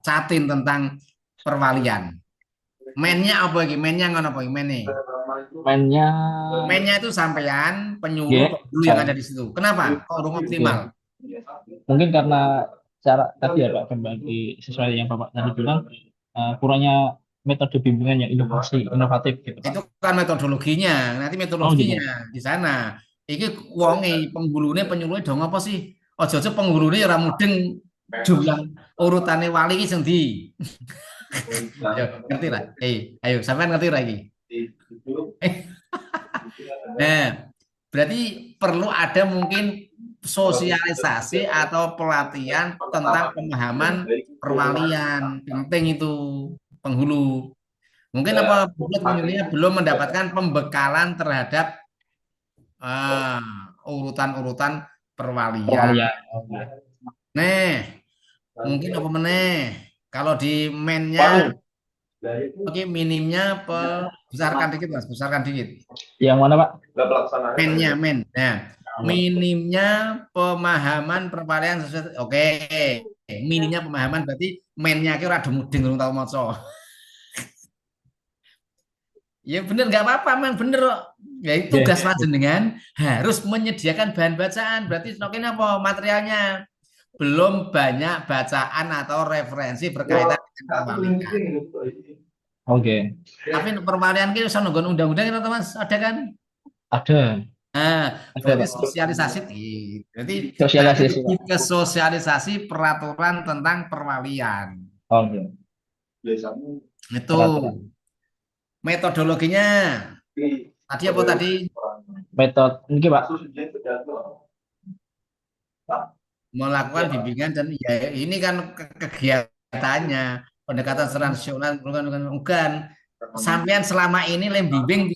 Catin tentang perwalian? Mainnya apa lagi? Mainnya ngono apa mainnya? Mainnya itu sampean penyuluh yang ada di situ. Kenapa kok urung optimal? Mungkin karena cara tadi ya Pak, kembali sesuai yang Bapak tadi bilang, kurangnya metode bimbingan yang inovatif gitu Pak. Itu kan metodologinya, nanti metodologinya di sana. Iki wonge penghulune penyuluhe dong apa sih? Ojo-ojo penghulune ora mudeng jumlah urutane wali iki sing ndi. Ayo, ngerti lah. Ayo sampean ngerti lagi. Nah, berarti perlu ada mungkin sosialisasi atau pelatihan tentang pemahaman perwalian. Penting itu penghulu. Mungkin apa pemilihnya belum mendapatkan pembekalan terhadap urutan-urutan perwalian. Perwalian. Nih, mungkin apa meneh? Kalau di mennya, oke, minimnya besarkan dikit mas, besarkan dikit. Yang mana Pak? Mennya, men. Nah, minimnya pemahaman perwalian sesuai. Oke, minimnya pemahaman berarti mennya kira ada mudeng urung tau maca. Ya bener nggak apa-apa, memang bener kok. Ya itu tugas panjenengan harus menyediakan bahan bacaan. Berarti snokin apa materialnya? Belum banyak bacaan atau referensi berkaitan dengan perwalian. Oke. Tapi perwalian kita bisa nunggu undang-undang itu Mas, ada kan? Ada. Nah, berarti sosialisasi. Berarti sosialisasi peraturan tentang perwalian. Oke. Itu metodologinya. Tadi apa tadi? Metode ini Pak. Melakukan bimbingan dan ya ini kan kegiatannya pendekatan transnasional bukan sampean selama ini lem bimbing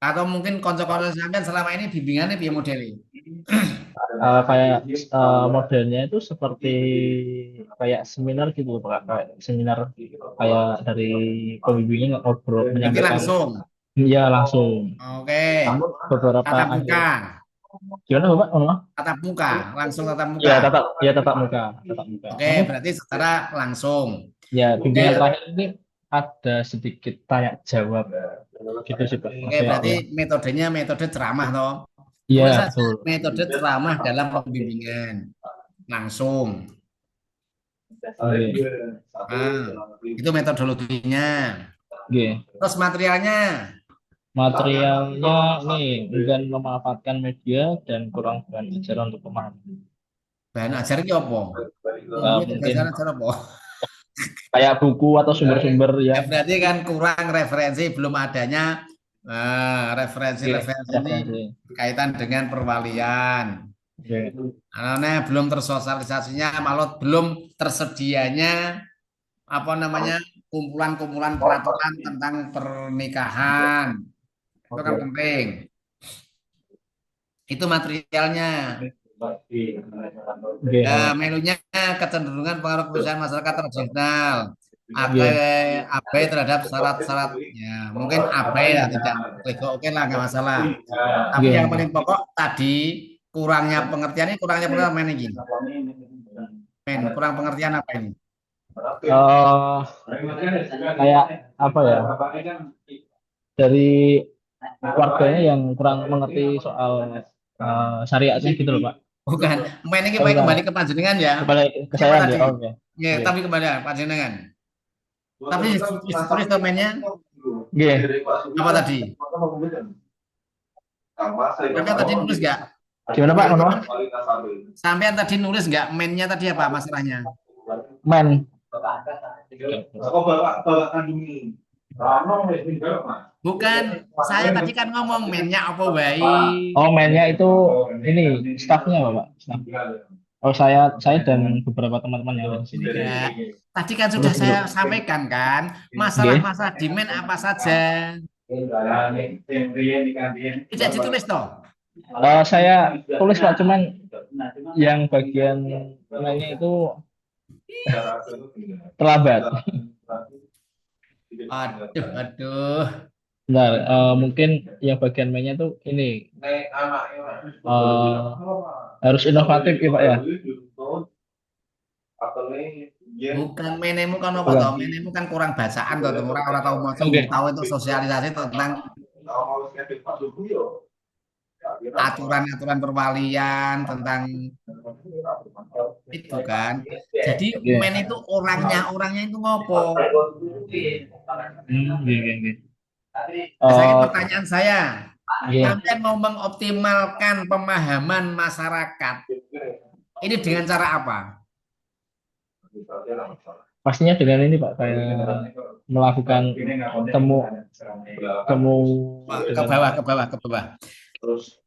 atau mungkin konco-konco sampean selama ini bimbingannya piye modelnya? Kayak modelnya itu seperti kayak seminar gitu Pak, kayak seminar kayak dari pembimbingnya ngobrol menyampaikan langsung. Iya langsung. Oke. Beberapa tatap muka. Gimana Bapak? Tatap muka, langsung tatap muka. Iya tatap muka. Oke, berarti secara langsung. Ya, bimbingan terakhir ini ada sedikit tanya jawab gitu sih Pak. Oke, berarti metodenya metode ceramah toh. Iya, metode ceramah dalam pembimbingan langsung. Itu metodologinya. Terus materialnya nih enggan memanfaatkan media dan kurang bahan ajar untuk pemahaman. Bahan ajarnya apa? Mungkin kayak buku atau sumber-sumber ya. Berarti kan kurang referensi, belum adanya referensi ini berkaitan dengan perwalian. Karena belum tersosialisasinya, malah belum tersedianya kumpulan-kumpulan peraturan tentang pernikahan. Itu kan penting. Itu materialnya. Menunya kecenderungan pengaruh kebiasaan masyarakat tradisional. Abai terhadap syarat-syaratnya. Mungkin abai lah, tidak oke lah, nggak masalah. Tapi yang paling pokok tadi kurangnya pengertian ini kurang pengertian apa ini? Kayak apa ya? Dari warganya yang kurang mengerti soal syariatnya gitu loh Pak. Bukan, main ini kembali ke panjenengan ya. Kembali ke saya ya. Oke. Ya, tapi kembali ke panjenengan. Tapi ditulis domainnya. Apa tadi? Sampean tadi nulis nggak? Gimana Pak? Sampean tadi nulis nggak mainnya tadi apa masalahnya? Men. Bukan, saya tadi kan ngomong mainnya apa baik. Oh, mainnya itu ini staffnya Pak. Oh, saya dan beberapa teman-teman yang ada di sini. Ya, tadi kan sudah saya sampaikan kan, masalah-masalah di main apa saja. Tidak ditulis toh? Saya tulis Pak, cuman yang bagian mainnya itu terlambat. Aduh. Benar, mungkin yang bagian mainnya tuh ini harus inovatif ya Pak ya. Bukan menemu kan apa toh? Menemu kan kurang bacaan toh, orang tahu mau tahu itu sosialisasi tentang aturan-aturan perwalian tentang itu kan. Jadi men itu orangnya itu ngopo. Pertanyaan saya, kalian mau mengoptimalkan pemahaman masyarakat ini dengan cara apa? Pastinya dengan ini Pak, saya melakukan temu ke bawah. Terus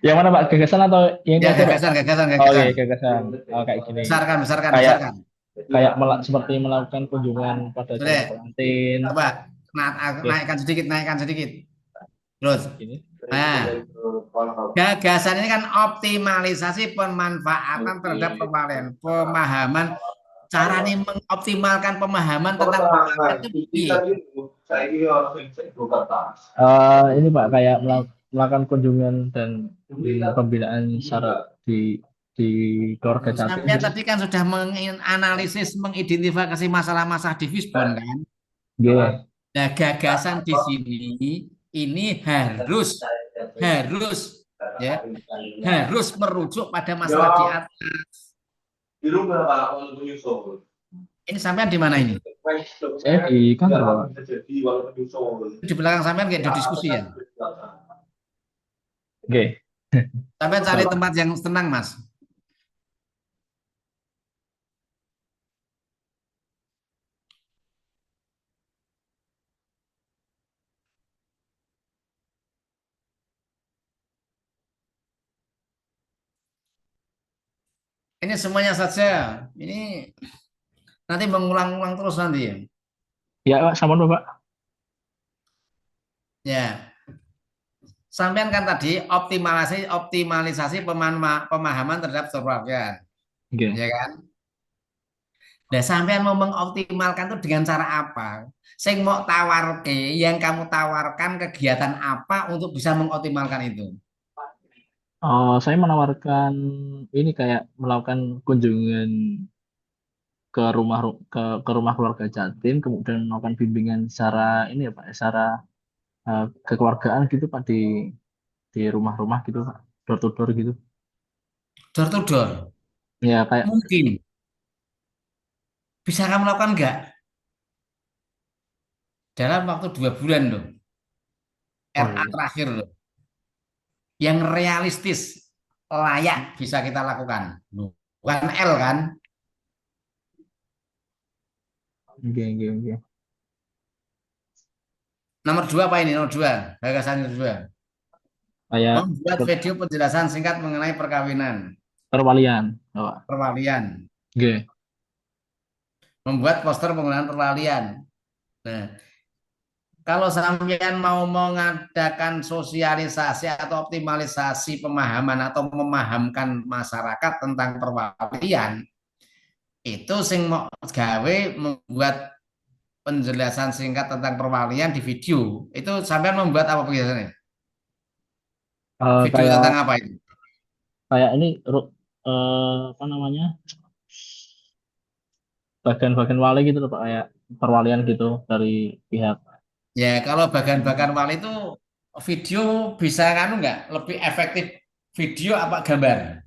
yang mana Pak, gagasan atau yang ya, gagasan. Oh iya, gagasan. Oh, kayak gini. Besarkan. kayak seperti melakukan kunjungan pada calon Boleh. pengantin. Coba naikkan sedikit. Terus. Nah, gagasan ini kan optimalisasi pemanfaatan terhadap perwalian, pemahaman cara nih mengoptimalkan pemahaman tentang perwalian itu piye? Ini Pak kayak melakukan kunjungan dan pembinaan secara di keluarga Jatim. Sampai tadi kan sudah menganalisis, mengidentifikasi masalah-masalah di Fishbone kan? Yeah. Nah, gagasan di sini ini harus merujuk pada masalah di atas. Ini sampean di mana ini? Saya di kantor. Di belakang sampean kayak di diskusi ya? Oke. Sampean cari tempat yang tenang, Mas. Ini semuanya saja. Ini nanti mengulang-ulang terus nanti. Ya, Pak, sama Bapak. Ya. Sampean kan tadi optimalisasi pemahaman terhadap perwalian. Okay. Ya kan? Nah, sampean mau mengoptimalkan itu dengan cara apa? Sing mau yang kamu tawarkan kegiatan apa untuk bisa mengoptimalkan itu? Saya menawarkan ini kayak melakukan kunjungan ke rumah keluarga Jatim, kemudian melakukan bimbingan secara ini ya Pak, secara kekeluargaan gitu Pak di rumah-rumah gitu Pak, door to door gitu. Door to door. Ya kayak mungkin bisa kamu lakukan enggak? Dalam waktu 2 bulan loh. RA terakhir loh. Yang realistis, layak bisa kita lakukan. Bukan L kan? Oke. Nomor 2 apa ini? Nomor 2. Gagasan nomor 2. Membuat video penjelasan singkat mengenai perkawinan. Perwalian. Perwalian. Oke. Membuat poster penggunaan perwalian. Nah, kalau sampean mau mengadakan sosialisasi atau optimalisasi pemahaman atau memahamkan masyarakat tentang perwalian, itu sing mau gawe membuat penjelasan singkat tentang perwalian di video. Itu sampean membuat apa biasanya? Video tentang apa itu? Kayak ini apa namanya? Bagian-bagian wali gitu loh Pak, kayak perwalian gitu dari pihak. Ya, kalau bagian-bagian wali itu video bisa kan enggak lebih efektif video apa gambar?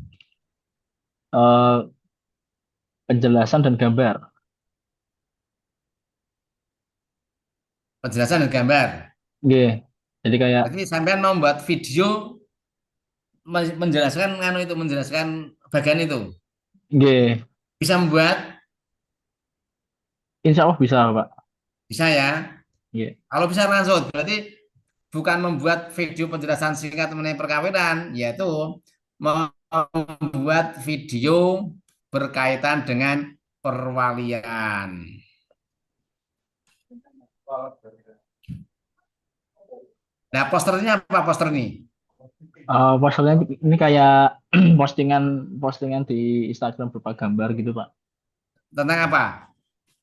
Penjelasan dan gambar. Penjelasan dan gambar. Iya. Jadi kayak. Jadi sampean mau membuat video menjelaskan menjelaskan bagian itu. Iya. Bisa membuat? Insya Allah bisa Pak. Bisa ya. Yeah. Kalau bisa langsung, berarti bukan membuat video penjelasan singkat mengenai perkawinan, yaitu membuat video berkaitan dengan perwalian. Nah, posternya apa poster ini? Posternya ini kayak postingan di Instagram berupa gambar gitu Pak. Tentang apa?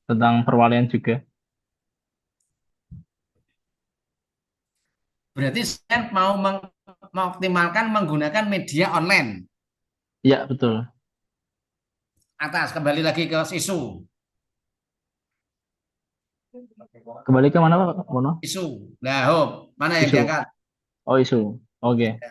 Tentang perwalian juga. Berarti saya mau mengoptimalkan menggunakan media online. Iya, betul. Atas, kembali lagi ke isu. Kembali ke mana Pak? Mono? Isu. Nah, mana yang diangkat? Oh, isu. Oke.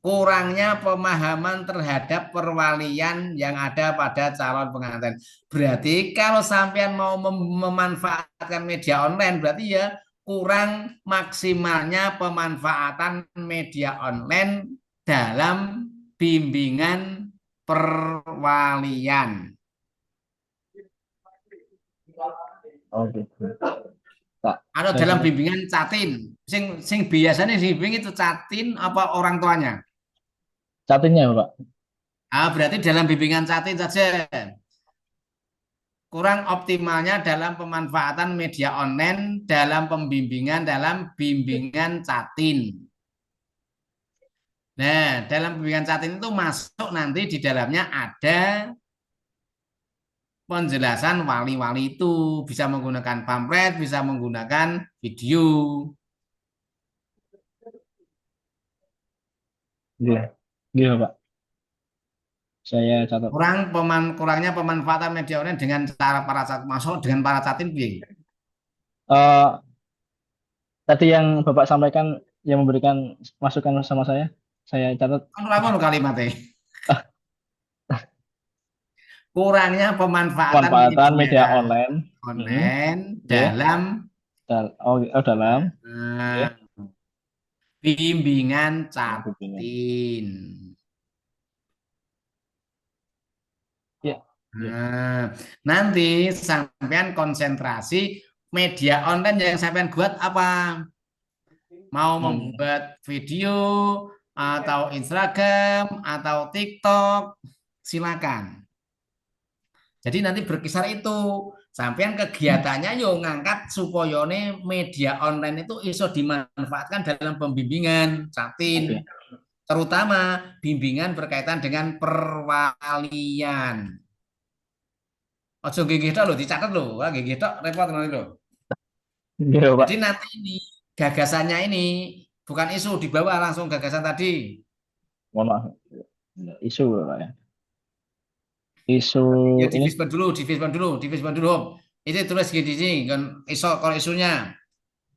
Kurangnya pemahaman terhadap perwalian yang ada pada calon pengantin. Berarti kalau sampean mau memanfaatkan media online, berarti ya kurang maksimalnya pemanfaatan media online dalam bimbingan perwalian. Oke. Atau dalam bimbingan catin. Sing biasanya bimbing itu catin apa orang tuanya? Catinnya Pak. Berarti dalam bimbingan catin saja. kurang optimalnya dalam pemanfaatan media online dalam bimbingan catin. Nah, dalam bimbingan catin itu masuk nanti di dalamnya ada penjelasan wali-wali itu. Bisa menggunakan pamflet, bisa menggunakan video. Iya, Pak. Saya catat. Kurangnya pemanfaatan media online dengan cara masuk dengan para catin, Tadi yang Bapak sampaikan yang memberikan masukan sama saya catat. Ulang kalimatnya. Kurangnya pemanfaatan media online dalam bimbingan catin. Nah, nanti sampean konsentrasi media online yang sampean buat apa? Mau membuat video atau Instagram atau TikTok, silakan. Jadi nanti berkisar itu. Sampean kegiatannya yo ngangkat supaya media online itu iso dimanfaatkan dalam pembimbingan catin. Terutama bimbingan berkaitan dengan perwalian. Ojo gigih tok lho, dicatat lho. Gigih tok repot nanti lho. Jadi nanti ini gagasannya ini bukan isu, dibawa langsung gagasan tadi. Mohon maaf. Isu Pak ya. Isu ya di Facebook dulu. Itu tulis gini kan iso kalau isunya.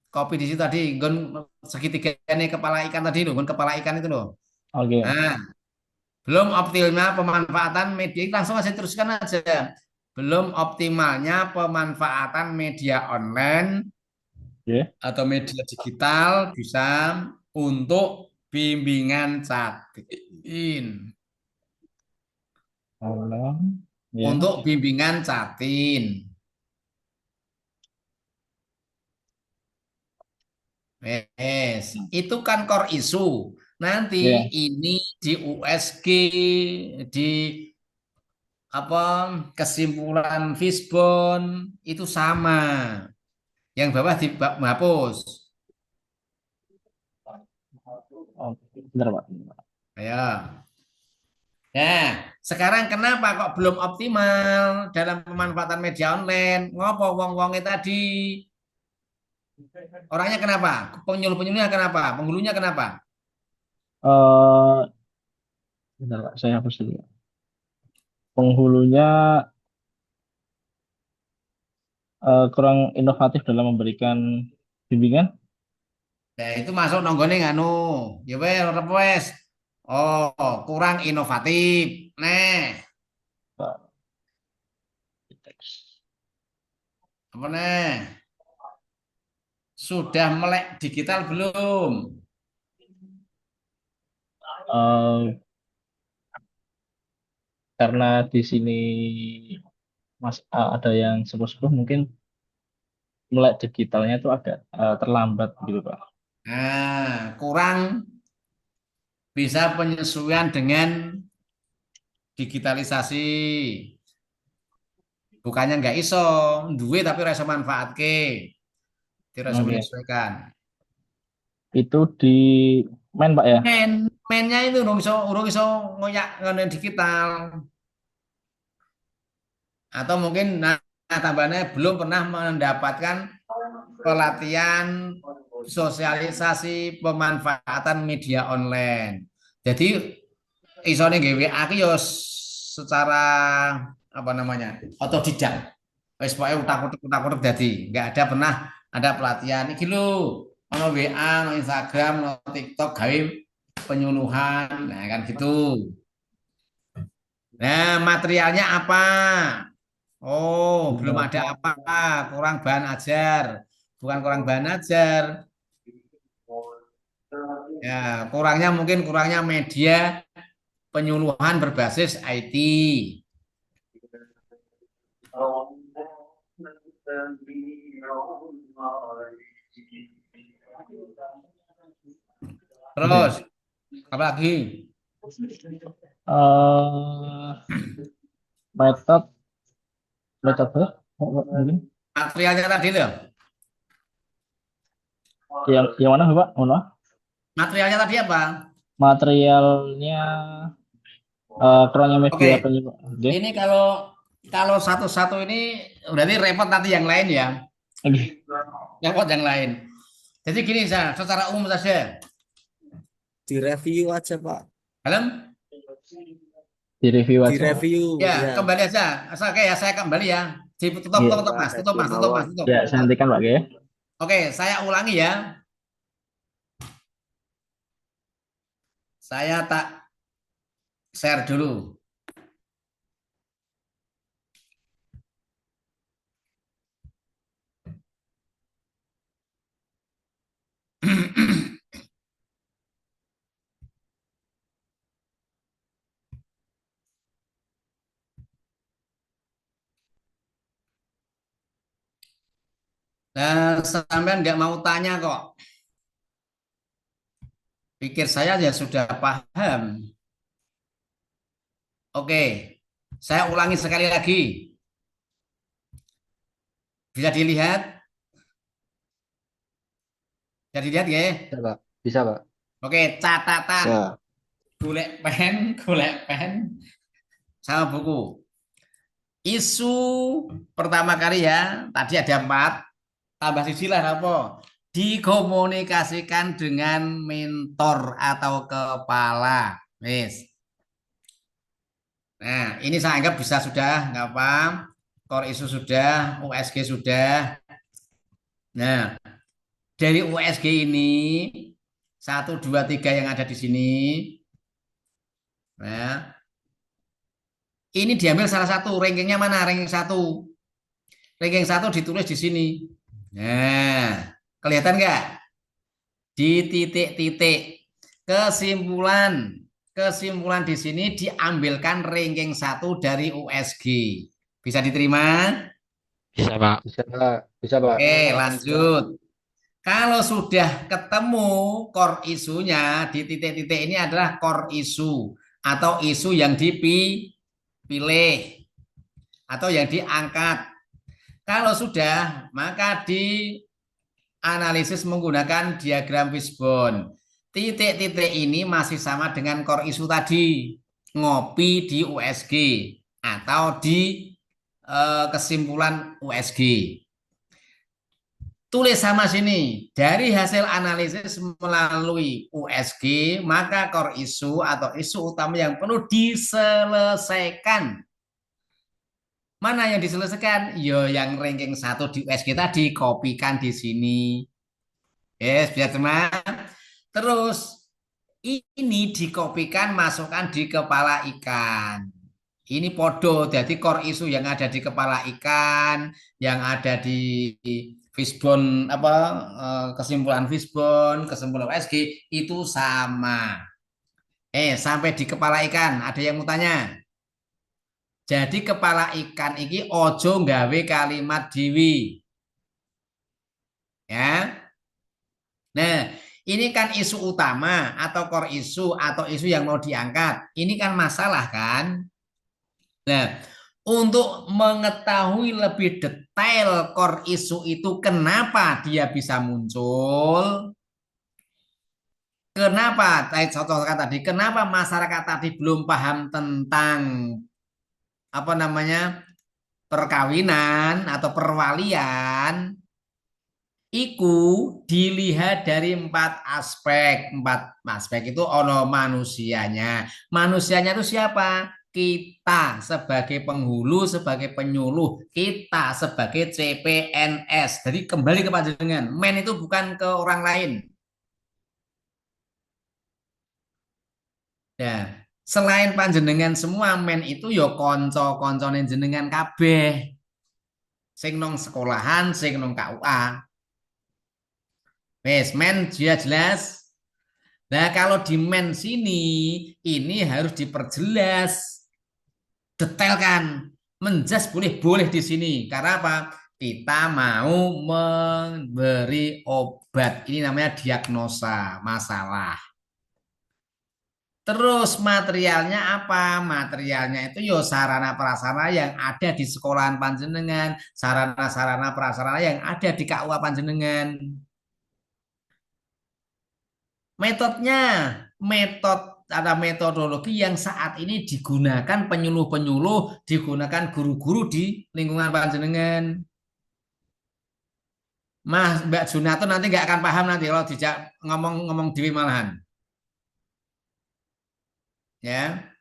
Copy di situ tadi, gon segitiga ini kepala ikan tadi lho, gon kepala ikan itu lho. Oke. Nah, belum optimalnya pemanfaatan media, langsung aja teruskan aja. Belum optimalnya pemanfaatan media online atau media digital bisa untuk bimbingan catin. Untuk bimbingan catin. Itu kan core issue. Nanti ini di USG, di kesimpulan Fishbone itu sama. Yang bawah dihapus. Benar, Pak. Ayo. Nah, sekarang kenapa kok belum optimal dalam pemanfaatan media online? Ngopo wong-wongnya tadi? Orangnya kenapa? Penyuluh-penyuluhnya kenapa? Penghulunya kenapa? Bentar, Pak, saya hapus dulu. Penghulunya kurang inovatif dalam memberikan bimbingan. Nah, itu masuk nonggone nganu. Ya wes. Oh, kurang inovatif. Nah. Apa nih? Sudah melek digital belum? Karena di sini ada yang sepuh-sepuh, mungkin melek digitalnya itu agak terlambat gitu, Pak. Nah, kurang bisa penyesuaian dengan digitalisasi. Bukannya nggak iso, duit tapi rasa manfaat tidak menyesuaikan. Itu di Pak ya? Mainnya itu urung iso ngoyak ngene digital. Atau mungkin tambahnya belum pernah mendapatkan pelatihan sosialisasi pemanfaatan media online. Jadi isone gawe aku yo secara otodidak. Wis pokoke utak-utik dadi, enggak ada pernah ada pelatihan iki lho, ono WA, ono Instagram, ono TikTok gawe penyuluhan. Nah, kan gitu. Nah, materialnya apa? Oh, belum ada apa, kurang bahan ajar. Bukan kurang bahan ajar. Ya, kurangnya media penyuluhan berbasis IT. Terus, apa lagi? Metode Metode mungkin Materialnya tadi loh. yang mana Bapak? Mohon maaf. Materialnya tadi apa? Materialnya kronya Oke. media penyebab. Oke. Ini kalau satu-satu ini berarti repot nanti yang lain ya. Oke. Repot yang lain. Jadi gini secara umum saja. Direview aja Pak. Dalam? Direview aja. Direview. Ya, kembali aja. Oke ya, saya kembali ya. Tutup Mas. Tutup. Ya, saya hentikan Pak ya. Oke, saya ulangi ya. Saya tak share dulu. Nah, sampean nggak mau tanya kok. Pikir saya ya sudah paham. Oke, saya ulangi sekali lagi. Bisa dilihat? Bisa dilihat ya? Bisa Pak. Bisa Pak. Oke, catatan. Bisa. Golek pen, sama buku. Isu pertama kali ya, tadi ada 4. Tambah sisilah apa? Dikomunikasikan dengan mentor atau kepala. Wes. Nah, ini saya anggap bisa sudah, nggak apa. Core isu sudah, USG sudah. Nah, dari USG ini 1, 2, 3 yang ada di sini. Nah, ini diambil salah satu. Rankingnya mana? Ranking 1. Ranking 1 ditulis di sini. Nah, kelihatan nggak? Di titik-titik kesimpulan di sini diambilkan ranking 1 dari USG. Bisa diterima? Bisa Pak. Bisa Pak. Bisa Pak. Oke, lanjut. Kalau sudah ketemu core isunya di titik-titik ini adalah core isu atau isu yang dipilih atau yang diangkat. Kalau sudah, maka dianalisis menggunakan diagram fishbone. Titik-titik ini masih sama dengan core isu tadi, ngopi di USG atau di kesimpulan USG. Tulis sama sini, dari hasil analisis melalui USG, maka core isu atau isu utama yang perlu diselesaikan. Mana yang diselesaikan? Yo, yang ranking 1 di USG tadi, kopikan di sini. Yes, biar teman. Terus, ini dikopikan, masukkan di kepala ikan. Ini podo, jadi core isu yang ada di kepala ikan, yang ada di fishbone kesimpulan fishbone, kesimpulan USG itu sama. Sampai di kepala ikan ada yang mau tanya. Jadi kepala ikan iki ojo nggawe kalimat dewi. Ya. Nah, ini kan isu utama atau core isu atau isu yang mau diangkat. Ini kan masalah kan? Nah, untuk mengetahui lebih detail core isu itu kenapa dia bisa muncul, kenapa saya contohkan tadi, kenapa masyarakat tadi belum paham tentang perkawinan atau perwalian, iku dilihat dari 4 aspek. 4 aspek itu ono manusianya. Manusianya itu siapa? Kita sebagai penghulu, sebagai penyuluh, kita sebagai CPNS. Jadi kembali ke panjenengan, men itu bukan ke orang lain. Ya, selain panjenengan semua, men itu yo konco-koncone jenengan kabeh. Sing nong sekolahan, sing nong KUA. Wes, men jelas. Nah, kalau di men sini ini harus diperjelas. Detailkan, menjas boleh di sini. Karena apa? Kita mau memberi obat. Ini namanya diagnosa masalah. Terus materialnya apa? Materialnya itu yo sarana prasarana yang ada di sekolahan panjenengan, sarana-sarana prasarana yang ada di KUA panjenengan. Metodenya, ada metodologi yang saat ini digunakan penyuluh-penyuluh, digunakan guru-guru di lingkungan panjenengan. Mas, Mbak Junato nanti nggak akan paham nanti kalau dijak ngomong dewi malahan. Ya,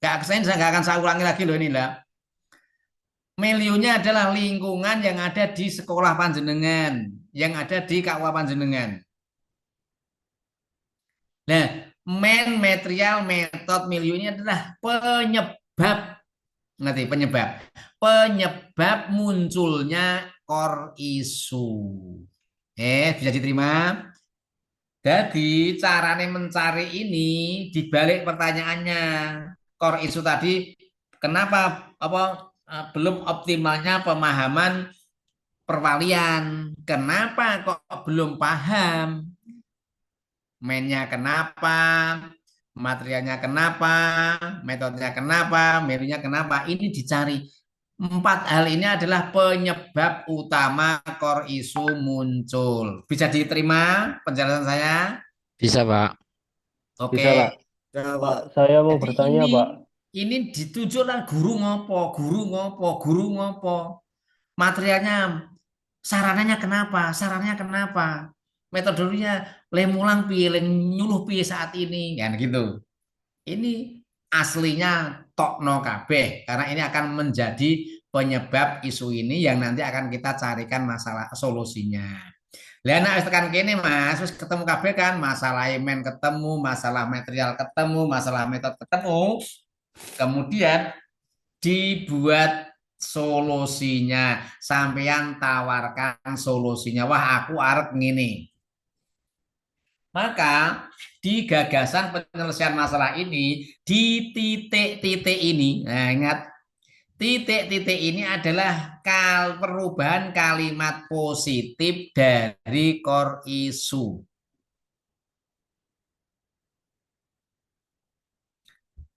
nggak akan saya ulangi lagi loh ini lah. Milieunya adalah lingkungan yang ada di sekolah panjenengan, yang ada di KUA panjenengan. Nah, main material metode milieu ini adalah penyebab, ngerti penyebab munculnya core issue. Bisa diterima? Jadi caranya mencari ini dibalik pertanyaannya. Core issue tadi, kenapa belum optimalnya pemahaman perwalian? Kenapa kok belum paham? Mainnya kenapa? Materialnya kenapa? Metodenya kenapa? Milieunya kenapa? Ini dicari. 4 hal ini adalah penyebab utama core issue muncul. Bisa diterima penjelasan saya? Bisa, Pak. Oke. Bisa, Pak. Nah, Pak. Saya mau Jadi bertanya, Pak. Ini ditujukan guru ngopo. Materialnya, sarananya kenapa? Metodologinya lemulang piye, nyuluh piye saat ini, kan gitu. Ini aslinya tokno kabeh karena ini akan menjadi penyebab isu ini yang nanti akan kita carikan masalah solusinya. Lah nek wis tekan kene Mas, wis ketemu kabeh kan, masalah men ketemu, masalah material ketemu, masalah metode ketemu. Kemudian dibuat solusinya, sampeyan tawarkan solusinya. Wah, aku arep ngene. Maka di gagasan penyelesaian masalah ini, di titik-titik ini, nah ingat, titik-titik ini adalah perubahan kalimat positif dari core issue.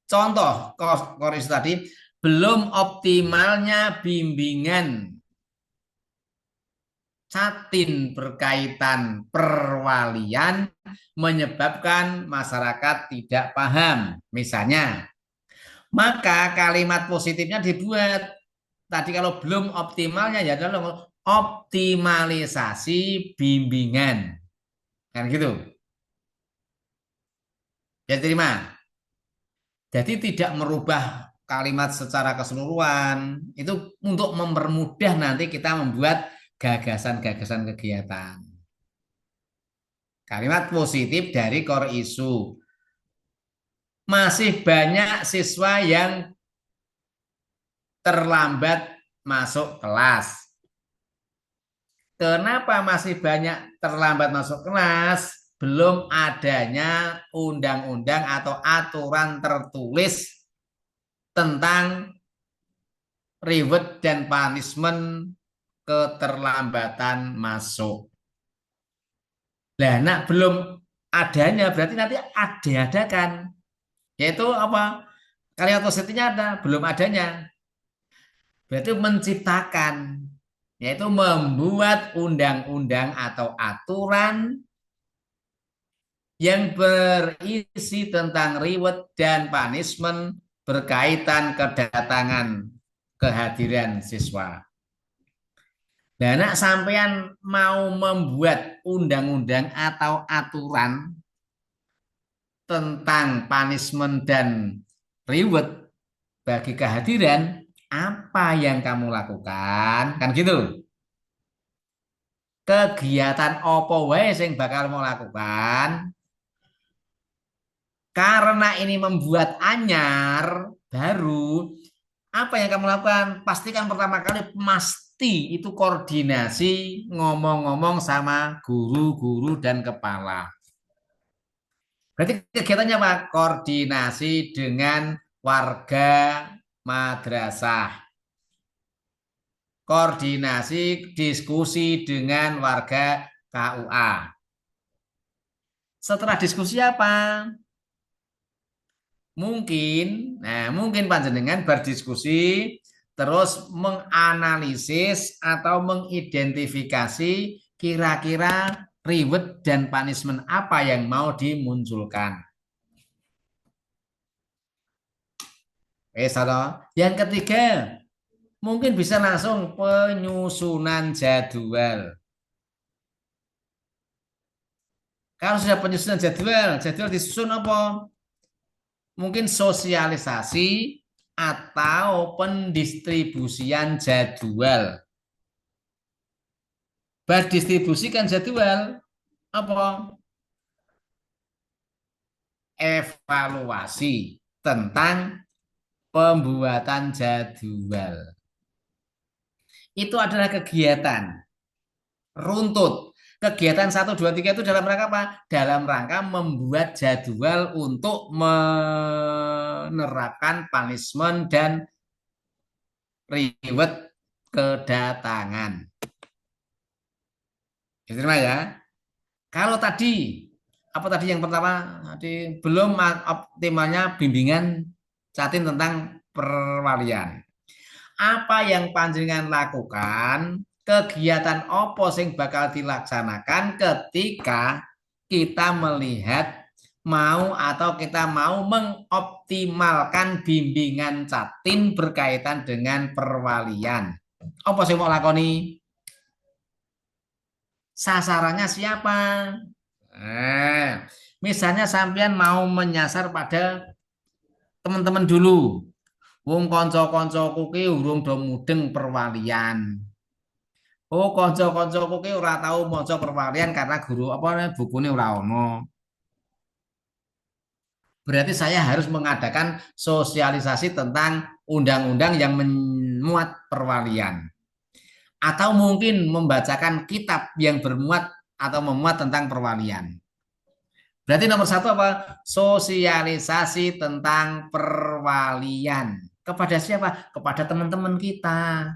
Contoh core issue tadi, belum optimalnya bimbingan Satin berkaitan perwalian menyebabkan masyarakat tidak paham. Misalnya, maka kalimat positifnya dibuat. Tadi kalau belum optimalnya ya adalah optimalisasi bimbingan. Kan gitu. Ya terima. Jadi tidak merubah kalimat secara keseluruhan. Itu untuk mempermudah nanti kita membuat gagasan-gagasan kegiatan. Kalimat positif dari core issue. Masih banyak siswa yang terlambat masuk kelas. Kenapa masih banyak terlambat masuk kelas? Belum adanya undang-undang atau aturan tertulis tentang reward dan punishment keterlambatan masuk. Nah, belum adanya berarti nanti ada-adakan. Yaitu apa? Kalimat positifnya ada, belum adanya. Berarti menciptakan, yaitu membuat undang-undang atau aturan yang berisi tentang reward dan punishment berkaitan kedatangan kehadiran siswa. Dan sampean mau membuat undang-undang atau aturan tentang punishment dan reward bagi kehadiran, apa yang kamu lakukan? Kan gitu. Kegiatan opo wae sing bakal mau lakukan. Karena ini membuat anyar baru, apa yang kamu lakukan? Pastikan pertama kali itu koordinasi ngomong-ngomong sama guru-guru dan kepala. Berarti kegiatannya apa? Koordinasi dengan warga madrasah. Koordinasi diskusi dengan warga KUA. Setelah diskusi apa? mungkin panjenengan berdiskusi terus menganalisis atau mengidentifikasi kira-kira reward dan punishment apa yang mau dimunculkan. Yang ketiga, mungkin bisa langsung penyusunan jadwal. Kalau sudah penyusunan jadwal disusun apa? Mungkin sosialisasi atau pendistribusian jadwal. Berdistribusikan jadwal apa? Evaluasi tentang pembuatan jadwal. Itu adalah kegiatan runtut. Kegiatan 1, 2, 3 itu dalam rangka apa? Dalam rangka membuat jadwal untuk menerapkan punishment dan reward kedatangan. Diterima ya. Kalau tadi, apa tadi yang pertama? Tadi belum optimalnya bimbingan catin tentang perwalian. Apa yang panjenengan lakukan? Kegiatan apa sing bakal dilaksanakan ketika kita melihat kita mau mengoptimalkan bimbingan catin berkaitan dengan perwalian. Apa sing mau lakoni? Sasarannya siapa? Misalnya sampean mau menyasar pada teman-teman dulu. Wong kanca-kancaku ki urung do mudeng perwalian. Oh, kanca-kancaku ki ora tahu maca perwalian karena guru bukune ora ono. Berarti saya harus mengadakan sosialisasi tentang undang-undang yang memuat perwalian. Atau mungkin membacakan kitab yang bermuat atau memuat tentang perwalian. Berarti nomor 1 apa? Sosialisasi tentang perwalian. Kepada siapa? Kepada teman-teman kita.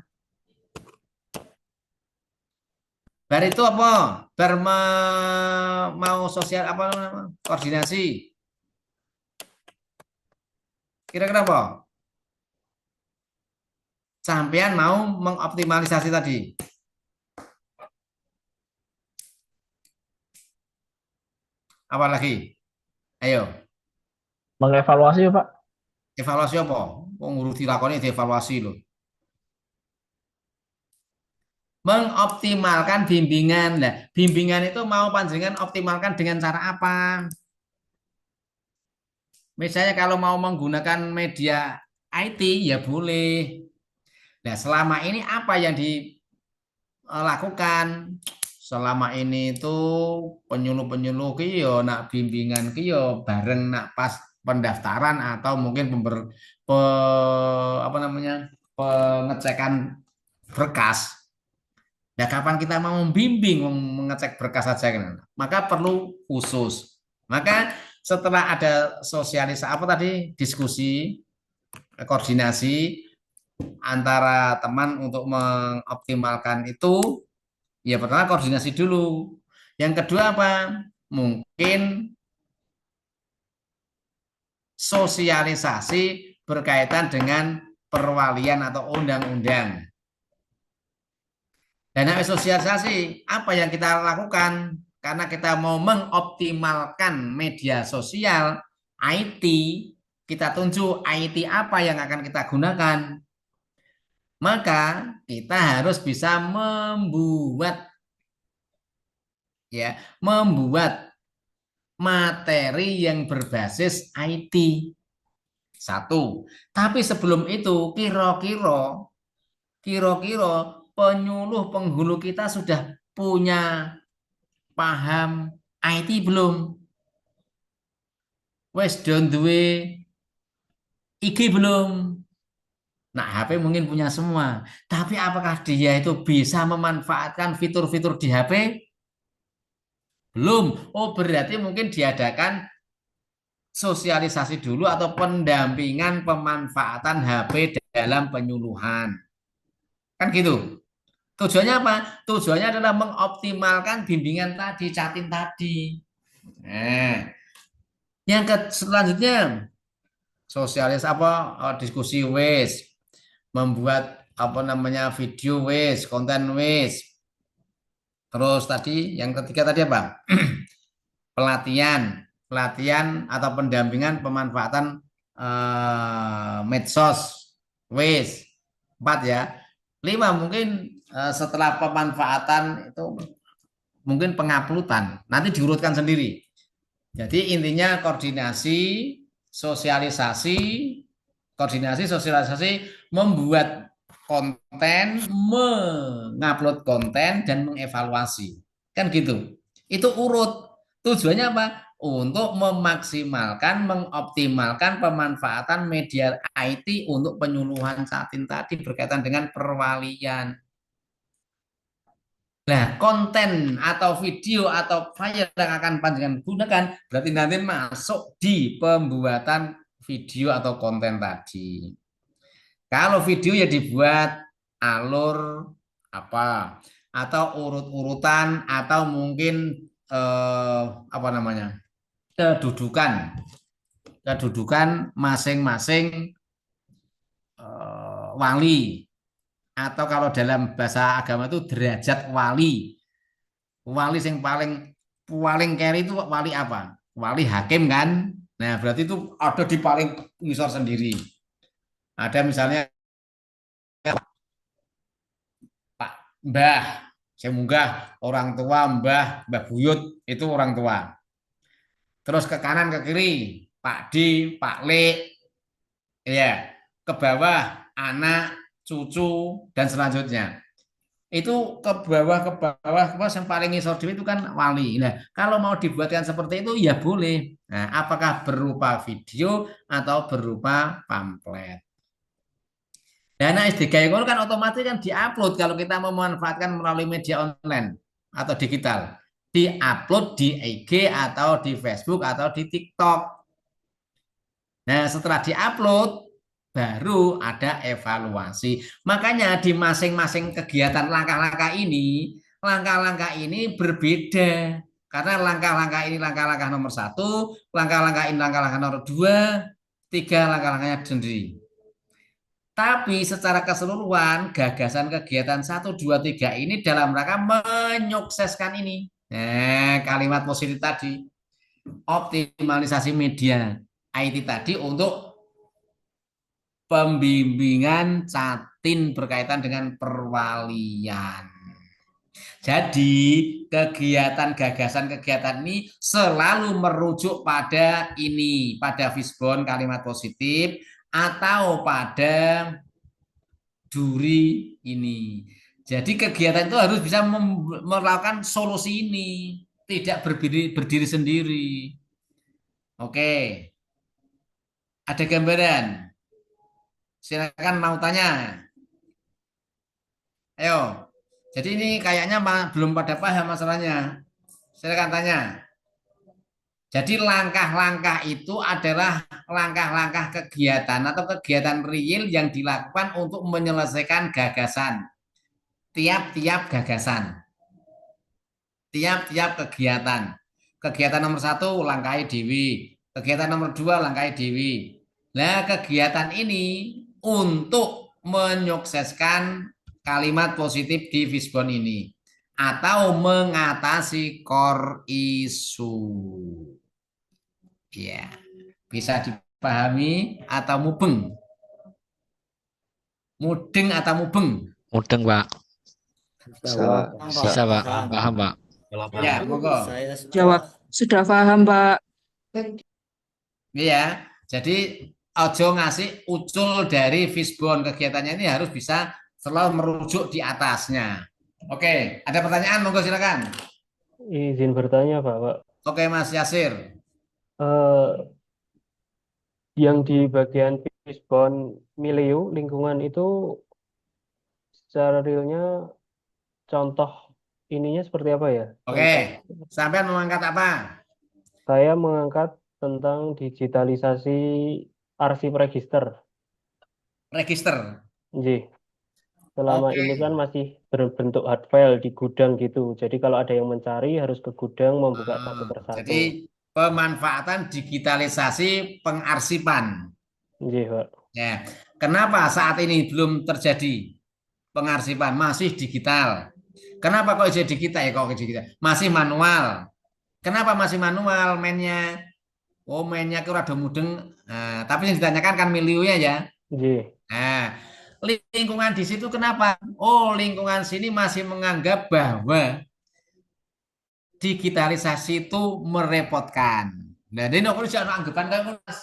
Bar itu apa? Mau sosial koordinasi. Kira-kira apa? Sampean mau mengoptimalisasi tadi. Apa lagi? Ayo. Mengevaluasi ya, Pak. Evaluasi apa? Wong ngurus dilakoni dievaluasi loh. Mengoptimalkan bimbingan. Nah, bimbingan itu mau panjenengan optimalkan dengan cara apa? Misalnya kalau mau menggunakan media IT ya boleh. Nah, selama ini apa yang dilakukan? Selama ini itu penyuluh-penyuluh ki yo nak bimbingan ki yo bareng nak pas pendaftaran atau mungkin pengecekan berkas. Nah, kapan kita mau membimbing mengecek berkas saja kan? Maka perlu khusus. Maka setelah ada sosialisasi diskusi, koordinasi antara teman untuk mengoptimalkan itu, ya pertama koordinasi dulu. Yang kedua apa? Mungkin sosialisasi berkaitan dengan perwalian atau undang-undang. Dan sosialisasi apa yang kita lakukan? Karena kita mau mengoptimalkan media sosial IT, kita tunjuk IT apa yang akan kita gunakan. Maka kita harus bisa membuat materi yang berbasis IT. 1. Tapi sebelum itu kira-kira penyuluh penghulu kita sudah punya paham IT belum? Wes don duwe IG belum? Nah, HP mungkin punya semua. Tapi apakah dia itu bisa memanfaatkan fitur-fitur di HP? Belum. Oh, berarti mungkin diadakan sosialisasi dulu atau pendampingan pemanfaatan HP dalam penyuluhan. Kan gitu. Tujuannya apa? Tujuannya adalah mengoptimalkan bimbingan tadi, catin tadi. Nah, yang selanjutnya sosialis apa diskusi wis, membuat apa namanya video wis, konten wis. Terus tadi yang ketiga tadi apa? pelatihan atau pendampingan pemanfaatan medsos wis. 4 ya. 5 mungkin setelah pemanfaatan itu mungkin penguploadan. Nanti diurutkan sendiri. Jadi intinya sosialisasi, membuat konten, mengupload konten, dan mengevaluasi. Kan gitu. Itu urut. Tujuannya apa? Untuk memaksimalkan, mengoptimalkan pemanfaatan media IT untuk penyuluhan satin tadi berkaitan dengan perwalian. Nah, konten atau video atau file yang akan panjenengan gunakan berarti nanti masuk di pembuatan video atau konten tadi. Kalau video ya dibuat alur apa atau urut-urutan atau mungkin apa namanya? kedudukan masing-masing wali, atau kalau dalam bahasa agama itu derajat wali. Wali yang paling keri itu wali apa? Wali hakim kan? Nah, berarti itu ada di paling ngisor sendiri. Ada misalnya Pak Mbah, saya munggah orang tua, Mbah Buyut itu orang tua. Terus ke kanan ke kiri Pak D, Pak Le, ya, ke bawah anak, cucu, dan selanjutnya. Itu ke bawah yang paling ngisor itu kan wali. Nah, kalau mau dibuatkan seperti itu ya boleh. Nah, apakah berupa video atau berupa pamflet. Dana SDK itu kan otomatis kan diupload kalau kita memanfaatkan melalui media online atau digital. Diupload di IG atau di Facebook atau di TikTok. Nah, setelah diupload baru ada evaluasi. Makanya di masing-masing kegiatan langkah-langkah ini berbeda. Karena langkah-langkah ini langkah-langkah nomor 1, langkah-langkah ini langkah-langkah nomor 2, 3 langkah-langkahnya sendiri. Tapi secara keseluruhan gagasan kegiatan 1, 2, 3 ini dalam rangka menyukseskan ini. Nah, kalimat positif tadi, optimalisasi media IT tadi untuk pembimbingan catin berkaitan dengan perwalian. Jadi gagasan-kegiatan ini selalu merujuk pada ini, pada Fishbone kalimat positif atau pada duri ini. Jadi kegiatan itu harus bisa melakukan solusi ini, tidak berdiri sendiri. Oke. Ada gambaran? Silakan mau tanya. Ayo. Jadi ini kayaknya belum pada paham masalahnya. Silakan tanya. Jadi langkah-langkah itu adalah langkah-langkah kegiatan atau kegiatan real yang dilakukan untuk menyelesaikan gagasan. Tiap-tiap gagasan. Tiap-tiap kegiatan. Kegiatan nomor 1 langkai dewi. Kegiatan nomor 2 langkai dewi. Nah, kegiatan ini untuk menyukseskan kalimat positif di Fishbone ini atau mengatasi core issue. Ya, bisa dipahami atau mubeng? Mudeng atau mubeng? Mudeng, Pak. Bisa, Pak. Paham, Pak. Ya, monggo. Jawab. Sudah paham, Pak. Iya, jadi ojo ngasih ucul dari Fishbone, kegiatannya ini harus bisa selalu merujuk di atasnya. Oke, ada pertanyaan? Monggo silakan. Izin bertanya, Pak. Oke, Mas Yasir. Yang di bagian Fishbone milieu lingkungan itu secara realnya contoh ininya seperti apa ya? Oke, sampai mengangkat apa? Saya mengangkat tentang digitalisasi arsip register. Register. Jadi, selama ini kan masih berbentuk hard file di gudang gitu. Jadi kalau ada yang mencari harus ke gudang membuka satu persatu. Jadi pemanfaatan digitalisasi pengarsipan. Iya, Pak. Ya, kenapa saat ini belum terjadi pengarsipan? Masih digital. Kenapa kok jadi digital ya? Kok digital? Masih manual. Kenapa masih manual mainnya? Oh, mainnya ke rada mudeng. Nah, tapi yang ditanyakan kan miliunya ya. Iya. Nah, lingkungan di situ kenapa? Oh, lingkungan sini masih menganggap bahwa digitalisasi itu merepotkan. Nah, ini aku jangan anggapan kan Mas.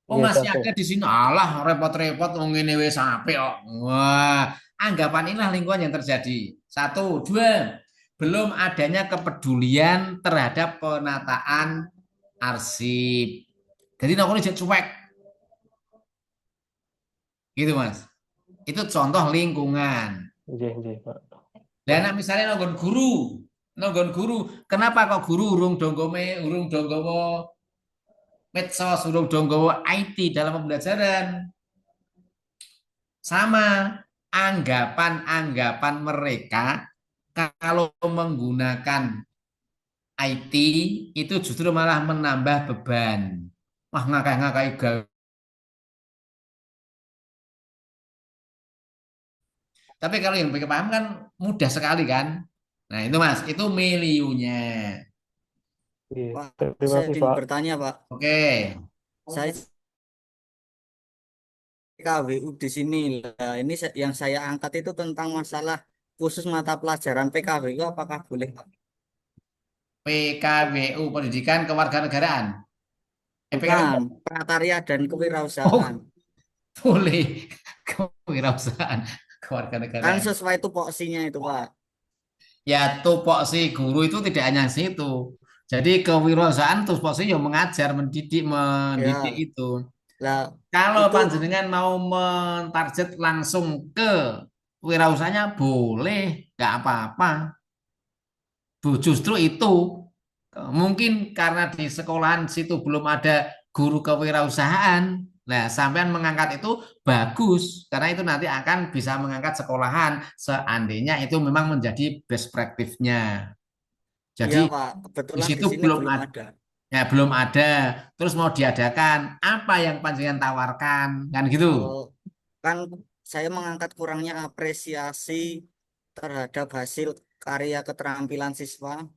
Oh, Iya, masih Pak. ada di sini. Alah, repot-repot wong ngene wis sampe kok. Wah, anggapan inilah lingkungan yang terjadi. Satu, dua, belum adanya kepedulian terhadap penataan arsip. Jadi nek ini cuek. Gitu, Mas. Itu contoh lingkungan. Iya, Pak. Dan misalnya nonggon guru, kenapa kok guru urung donggowo medsos, urung donggowo IT dalam pembelajaran? Sama anggapan mereka kalau menggunakan IT itu justru malah menambah beban. Wah, ngakai-ngakai Tapi kalau yang mereka paham kan mudah sekali kan. Nah itu Mas, itu miliunya. Pak, Terima saya kasih, ingin Pak. bertanya, Pak. Oke. Saya PKWU di sini. Nah, ini yang saya angkat itu tentang masalah khusus mata pelajaran PKWU, apakah boleh, Pak? PKWU, Pendidikan Kewarganegaraan. Bukan, prakarya dan kewirausahaan. Boleh. Kewirausahaan, kewarganegaraan. Kan sesuai tupoksinya itu, Pak. Ya, tupoksi guru itu tidak hanya situ. Jadi kewirausahaan tupoksi yang mengajar, mendidik itu. Lah, kalau itu panjenengan mau mentarget langsung ke wirausahanya boleh, nggak apa-apa. Justru itu mungkin karena di sekolahan situ belum ada guru kewirausahaan. Nah, sampean mengangkat itu bagus karena itu nanti akan bisa mengangkat sekolahan seandainya itu memang menjadi best practice-nya. Jadi iya, Pak, di kebetulan di situ sini belum belum ada. ada. Ya, belum ada. Terus mau diadakan, apa yang panjenengan tawarkan? Kan gitu. Kan saya mengangkat kurangnya apresiasi terhadap hasil karya keterampilan siswa.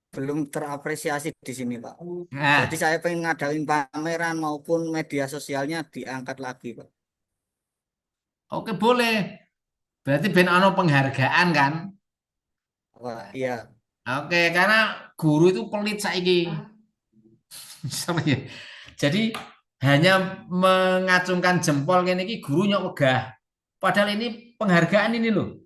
Belum terapresiasi di sini, Pak. Nah, Jadi saya pengen ngadain pameran maupun media sosialnya diangkat lagi, Pak. oke boleh. Berarti ben ono penghargaan kan? Wah, iya. Oke, karena guru itu pelit saiki. Sorry. Jadi hanya mengacungkan jempol kayak ini guru nyok wegah. Padahal ini penghargaan ini loh.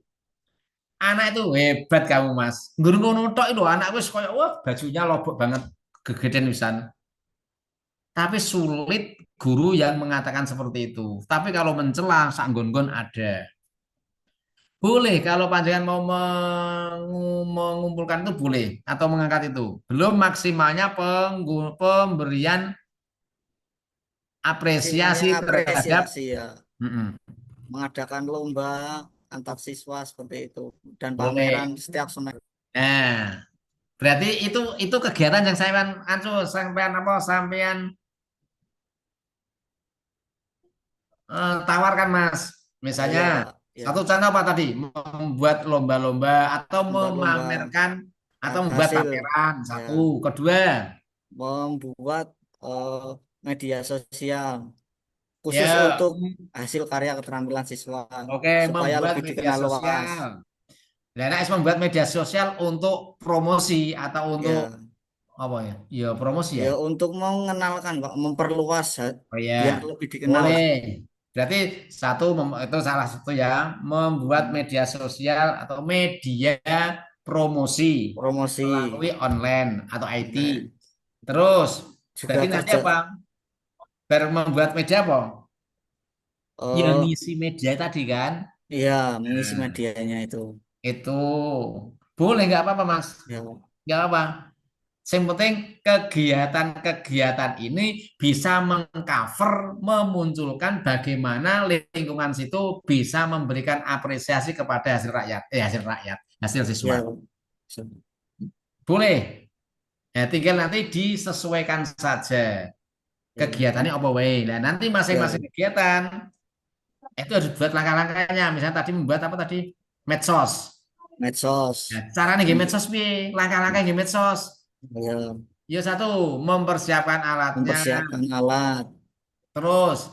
Anak itu hebat kamu Mas. Guru ngono tok itu anak wis koyo wah bajunya lobok banget, gegeden wisan. Tapi sulit guru yang mengatakan seperti itu. Tapi kalau mencela sak nggon-nggon ada. Boleh kalau panjangan mau mengumpulkan itu boleh atau mengangkat itu. Belum maksimalnya pemberian apresiasi terhadap ya. Mengadakan lomba antar siswa seperti itu dan boleh. pameran setiap semester. Nah, berarti itu kegiatan yang sampean tawarkan Mas. Misalnya satu contoh apa tadi? Membuat lomba-lomba atau memamerkan atau membuat pameran. Satu, kedua membuat media sosial khusus untuk hasil karya keterampilan siswa. Oke, supaya membuat lebih media dikenal luas. sosial. Dan membuat media sosial untuk promosi atau untuk apa ya? Ya promosi ya. Ya untuk mengenalkan, Pak, memperluas biar lebih dikenal. Boleh. Berarti satu itu salah satu ya, membuat media sosial atau media promosi melalui online atau IT. Terus berarti nanti apa? Membuat media apa? Yang ngisi media tadi kan? Iya, mengisi medianya itu. Itu boleh nggak apa-apa Mas? Nggak apa. Yang penting kegiatan-kegiatan ini bisa mengcover, memunculkan bagaimana lingkungan situ bisa memberikan apresiasi kepada hasil siswa. Boleh. Ya, tinggal nanti disesuaikan saja. kegiatannya apa wae. Nah, nanti masing-masing kegiatan itu harus buat langkah-langkahnya. Misalnya tadi membuat apa tadi? Medsos. Medsos. Nah, caranya nggih medsos piye? Langkah-langkah nggih medsos. Ya, Ya satu, mempersiapkan alatnya. mempersiapkan alat, Terus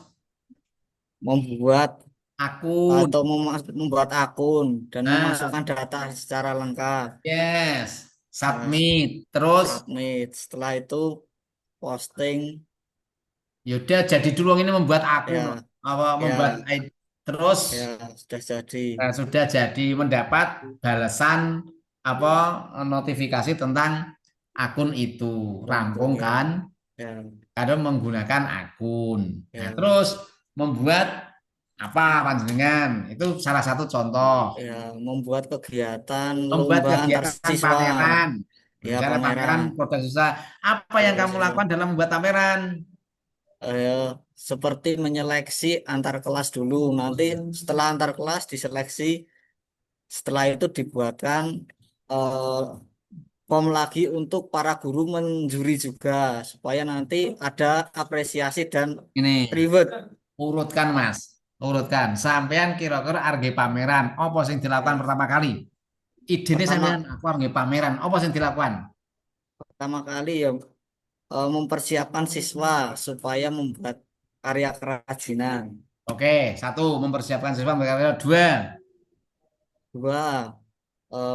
membuat akun. atau membuat akun dan memasukkan data secara lengkap. Yes. Submit. Terus Submit. Setelah itu posting. yaudah jadi dulu ini membuat akun. Membuat terus sudah jadi. Nah, sudah jadi mendapat balasan notifikasi tentang akun itu rampung kan? Ada menggunakan akun. Nah, terus membuat apa panjenengan? Itu salah satu contoh. Membuat kegiatan Membuat lomba antar kegiatan siswa. pameran. Ya, pameran produk usaha. Apa yang kamu lakukan dalam membuat pameran? Seperti menyeleksi antar kelas dulu. Nanti setelah antar kelas diseleksi, setelah itu dibuatkan form lagi untuk para guru menjuri juga supaya nanti ada apresiasi dan reward. Urutkan Mas, urutkan. Sampean kira-kira arge pameran, apa sing dilakukan pertama kali? Idene sampean aku arge pameran, apa sing dilakukan? Pertama kali ya mempersiapkan siswa supaya membuat karya kerajinan. Oke, satu, mempersiapkan siswa membuat karya. Dua,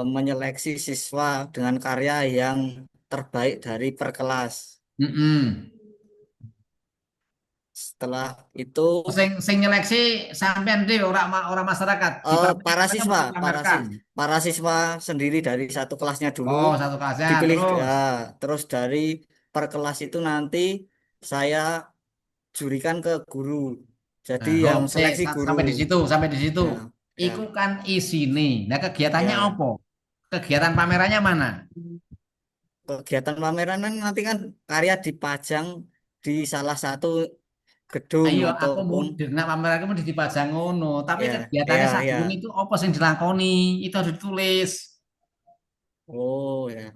menyeleksi siswa dengan karya yang terbaik dari per kelas. Setelah itu sing nyeleksi sampean dhewe orang masyarakat. Para siswa sendiri dari satu kelasnya dulu. Oh, satu kelasnya. Dipilih terus dari per kelas itu nanti saya jurikan ke guru. Jadi yang seleksi guru. Sampai di situ. Iku kan isine. Nah, kegiatannya apa? Kegiatan pamerannya mana? Kegiatan pameran nanti kan karya dipajang di salah satu gedung. Ayo, aku mau dengar pameran kamu dipajang ngono. Tapi kegiatannya saat itu apa sing dilakoni? Itu harus ditulis. Oh ya.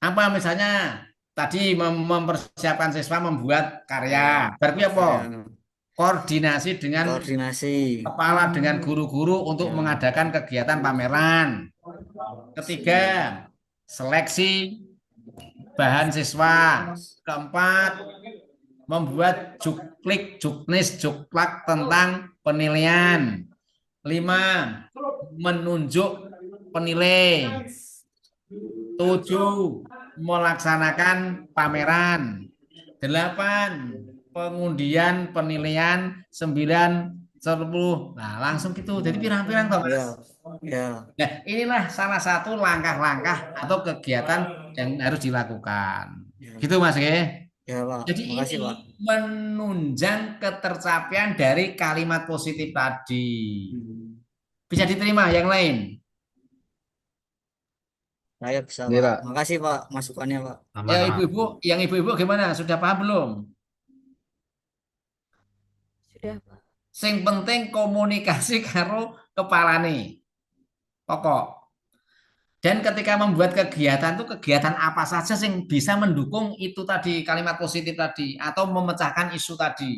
Apa misalnya tadi mempersiapkan siswa membuat karya. Berarti apa? Koordinasi dengan kepala dengan guru-guru untuk mengadakan kegiatan pameran. Ketiga, seleksi bahan siswa. Keempat, membuat juklik, juknis, juklak tentang penilaian. 5, menunjuk penilai. 7, melaksanakan pameran. 8, pengundian penilaian. 9, 10. Nah, langsung gitu. Jadi pirang-pirang toh. Nah, inilah salah satu langkah-langkah atau kegiatan yang harus dilakukan. Gitu Mas ya. Pak. Jadi makasih, ini Pak. menunjang ketercapaian dari kalimat positif tadi. Bisa diterima yang lain? Saya bisa, Pak. Makasih Pak masukannya, Pak. Ya ibu-ibu, yang ibu-ibu gimana? Sudah paham belum? Sudah, Pak. Sing penting komunikasi karo kepalane. Pokok. Dan ketika membuat kegiatan itu kegiatan apa saja yang bisa mendukung itu tadi kalimat positif tadi atau memecahkan isu tadi.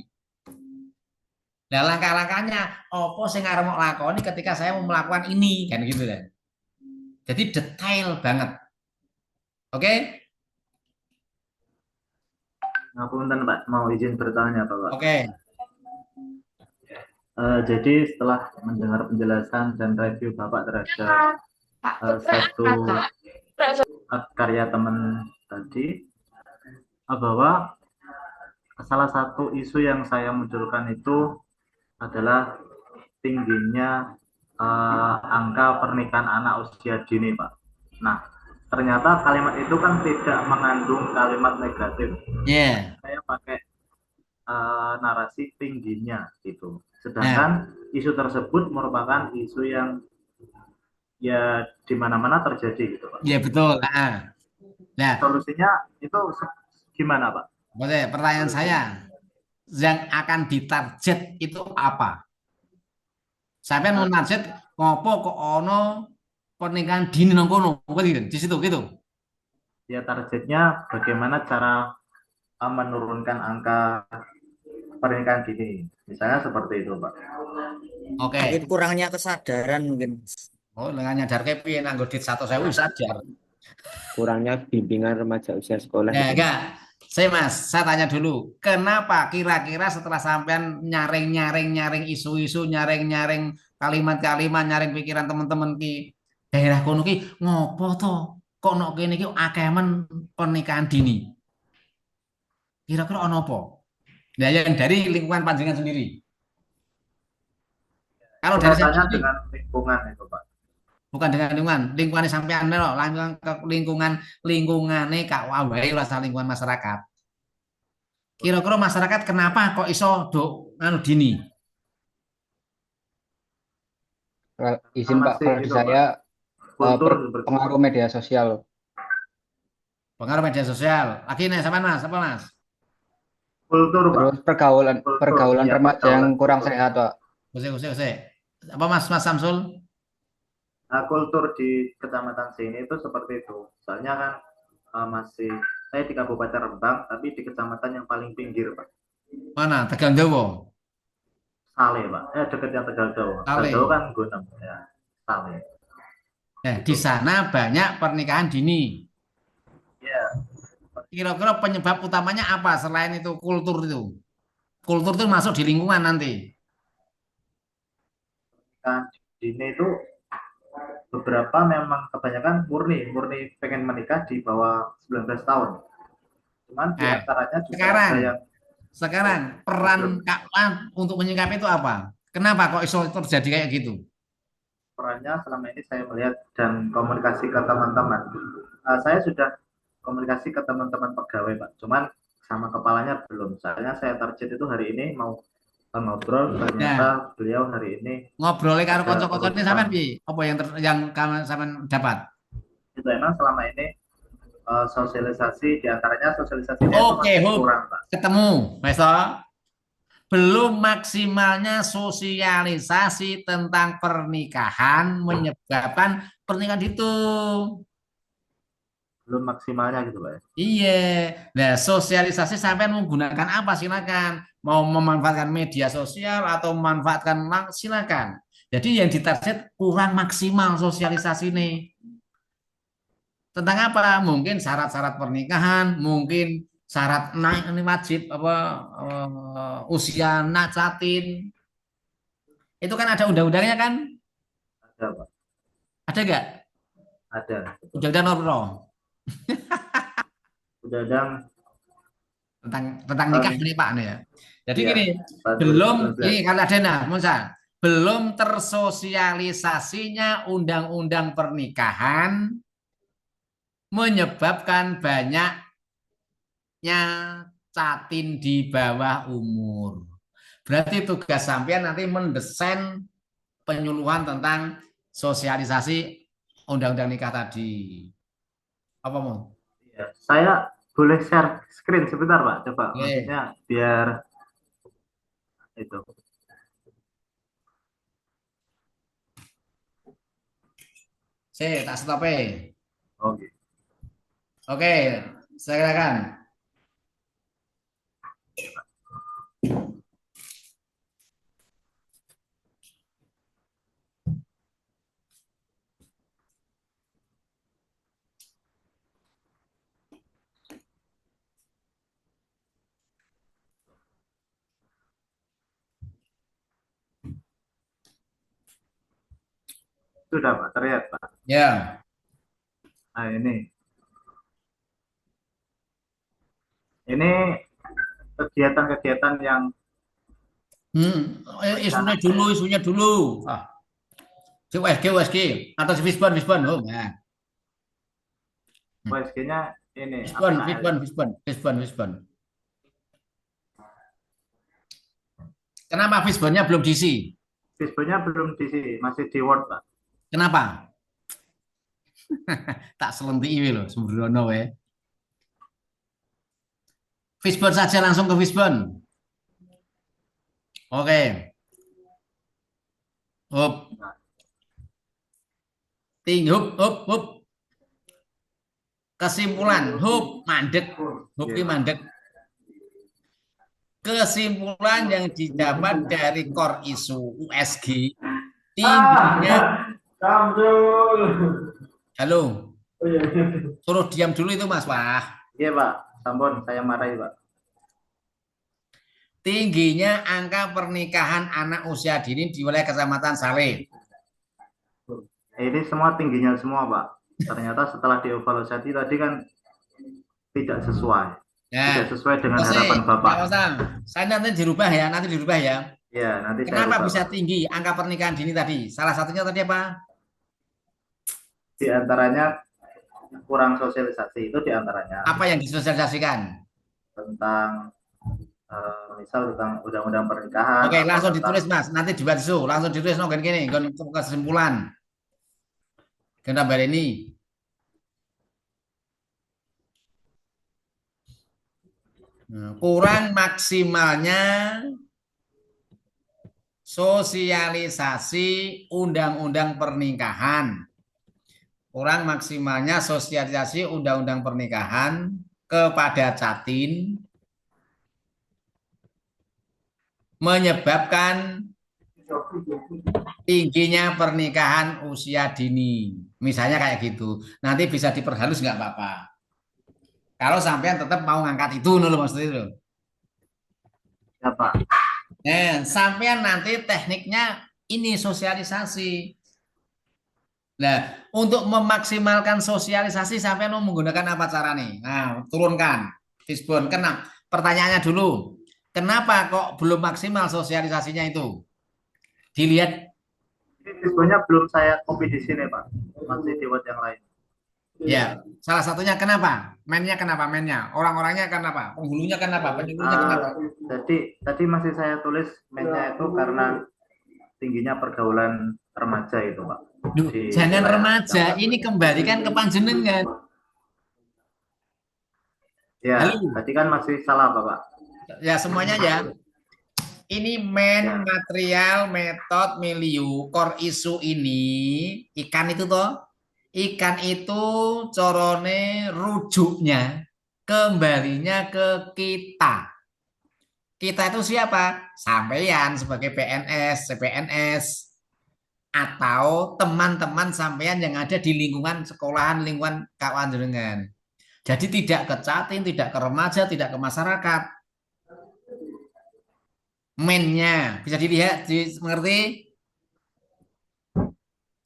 Nah, langkah-langkahnya apa sing arep mau lakoni ketika saya mau melakukan ini kan gitu kan. Jadi detail banget. Oke? Ngapunten Pak, mau izin bertanya Pak. Oke. Jadi setelah mendengar penjelasan dan review Bapak terhadap satu karya teman tadi, bahwa salah satu isu yang saya munculkan itu adalah tingginya angka pernikahan anak usia dini, Pak. Nah, ternyata kalimat itu kan tidak mengandung kalimat negatif. Saya pakai narasi tingginya gitu. Sedangkan isu tersebut merupakan isu yang ya di mana-mana terjadi gitu, Pak. Iya betul. Nah, solusinya itu gimana, Pak? Boleh, pertanyaan saya, yang akan ditarget itu apa? Sampai mau target ngopo kok ono pernikahan dini nang kono, di situ gitu. Ya targetnya bagaimana cara menurunkan angka pernikahan dini. Misalnya seperti itu, Pak. Oke. Mungkin kurangnya kesadaran mungkin. Oh, dengan nyadar kepiye nganggo dit 100.000 sadar. Kurangnya bimbingan remaja usia sekolah Ya, gitu. enggak. Saya tanya dulu, kenapa kira-kira setelah sampean nyaring isu-isu, nyaring kalimat-kalimat, nyaring pikiran teman-teman ki daerah kono ki ngopo to? Kok nok kene ki akeh men pernikahan dini? Kira-kira ono apa? Nah, yang dari lingkungan panjenengan sendiri. Kalau dari saya Kaitannya sendiri, dengan lingkungan itu, Pak. bukan dengan lingkungan sampean lho, lingkungane Kak Wawahe rasa lingkungan masyarakat. Kira-kira masyarakat kenapa kok iso anu dini? Izin Pak, Masih kalau di itu, saya Kultur pengaruh media sosial. Pengaruh media sosial. Lagi nih sama Mas, apa Mas? kultur, Pak. Terus pergaulan ya, remaja yang kurang sehat, Pak. Usai. Apa Mas Samsul? Nah, kultur di kecamatan sini itu seperti itu. Soalnya kan saya di Kabupaten Rembang, tapi di kecamatan yang paling pinggir, Pak. Mana? Tegal Dawa. Sale, Pak. Dekatnya Tegal Dawa. Sale. Tegal Dawa kan Gunung, ya. Sale. Di sana banyak pernikahan dini. Ya. Kira-kira penyebab utamanya apa selain itu kultur itu? Kultur itu masuk di lingkungan nanti. Pernikahan dini itu beberapa memang kebanyakan murni pengen menikah di bawah 19 tahun. Cuman di antaranya juga ada yang sekarang peran Kak Wan untuk menyikapi itu apa? Kenapa kok iso terjadi kayak gitu? Perannya selama ini saya melihat dan komunikasi ke teman-teman. Saya sudah komunikasi ke teman-teman pegawai, Pak. Cuman sama kepalanya belum. Soalnya saya target itu hari ini mau ngobrol, ternyata beliau hari ini ngobrolnya karo kanca-kancane sampean piye? Apa yang sampean dapat? Itu emang selama ini sosialisasi diantaranya sosialisasi kurang, Pak. Ketemu, besok belum maksimalnya sosialisasi tentang pernikahan menyebabkan pernikahan itu belum maksimalnya gitu, Pak. Iya, nah sosialisasi sampean menggunakan apa silakan. Mau memanfaatkan media sosial atau memanfaatkan silakan. Jadi yang ditarget kurang maksimal sosialisasi nih. Tentang apa? Mungkin syarat-syarat pernikahan, mungkin syarat naik ini wajib usia nacatin. Itu kan ada undang-undangnya kan? Ada, Pak. Ada enggak? Ada. Undang-undang nomor Undang-undang tentang nikah ini Pak nih ya. Jadi ya, gini, ini kalau ada belum tersosialisasinya undang-undang pernikahan menyebabkan banyaknya catin di bawah umur. Berarti tugas sampean nanti mendesain penyuluhan tentang sosialisasi undang-undang nikah tadi. Apa mau? Ya, saya boleh share screen sebentar, Pak. Coba, maksudnya biar itu. Tak stop. Oke, silakan. Sudah, Pak, terlihat, Pak. Ya. Nah, ini kegiatan-kegiatan yang isunya dulu. USG atau Fisbon. Ya. USG-nya ini. Fisbon. Kenapa Fisbonnya belum diisi? Fisbonnya belum diisi, masih di Word, Pak. Kenapa? Tak selentik loh, sembrono we. Fisbon saja langsung ke Fisbon. Oke. Hup. Hup. Kesimpulan, mandek. Mandek. Kesimpulan yang didapat dari core isu USG tingginya. Halo. Suruh diam dulu itu Mas. Wah. Iya Pak, sampun saya marahi Pak. Tingginya angka pernikahan anak usia dini di wilayah Kecamatan Saleh. Ini semua tingginya semua Pak. Ternyata setelah dievaluasi tadi kan tidak sesuai. Ya, tidak sesuai dengan harapan Bapak. Saya nanti dirubah ya, Ya, nanti Kenapa saya bisa rubah, Pak. tinggi angka pernikahan dini tadi? Salah satunya tadi apa? Di antaranya kurang sosialisasi, itu di antaranya. Apa yang disosialisasikan? Tentang misal tentang undang-undang pernikahan. Oke, langsung tentang... ditulis Mas. Nanti dibuat isu, langsung ditulis no gini, kesimpulan. Gambar ini. Kurang maksimalnya sosialisasi undang-undang pernikahan. Kurang maksimalnya sosialisasi undang-undang pernikahan kepada Catin menyebabkan tingginya pernikahan usia dini. Misalnya kayak gitu. Nanti bisa diperhalus nggak Bapak? Kalau sampean tetap mau ngangkat itu loh maksudnya itu. Ya Pak. Nah, sampean nanti tekniknya ini sosialisasi. Nah, untuk memaksimalkan sosialisasi sampean mau menggunakan apa cara nih? Nah, turunkan. Fishbone. Kenapa? Pertanyaannya dulu. Kenapa kok belum maksimal sosialisasinya itu? Dilihat. Fishbone-nya belum saya copy di sini Pak. Masih di word yang lain. Ya, salah satunya kenapa? Mainnya kenapa? Mainnya. Orang-orangnya kenapa? Penghulunya kenapa? Penyuluhnya kenapa? Tadi masih saya tulis mainnya itu karena tingginya pergaulan remaja itu Pak. Duh, jangan remaja, ini kembalikan ke panjenengan. Ya, tadi kan masih salah Bapak. Ya, semuanya ya. Ini main material, metode, milieu, core isu ini, ikan itu toh. Ikan itu corone rujuknya kembalinya ke kita. Kita itu siapa? Sampeyan sebagai PNS, CPNS, atau teman-teman sampeyan yang ada di lingkungan sekolahan, lingkungan kawan jenengan. Jadi tidak ke Catin, tidak ke remaja, tidak ke masyarakat. Mainnya bisa dilihat, mengerti?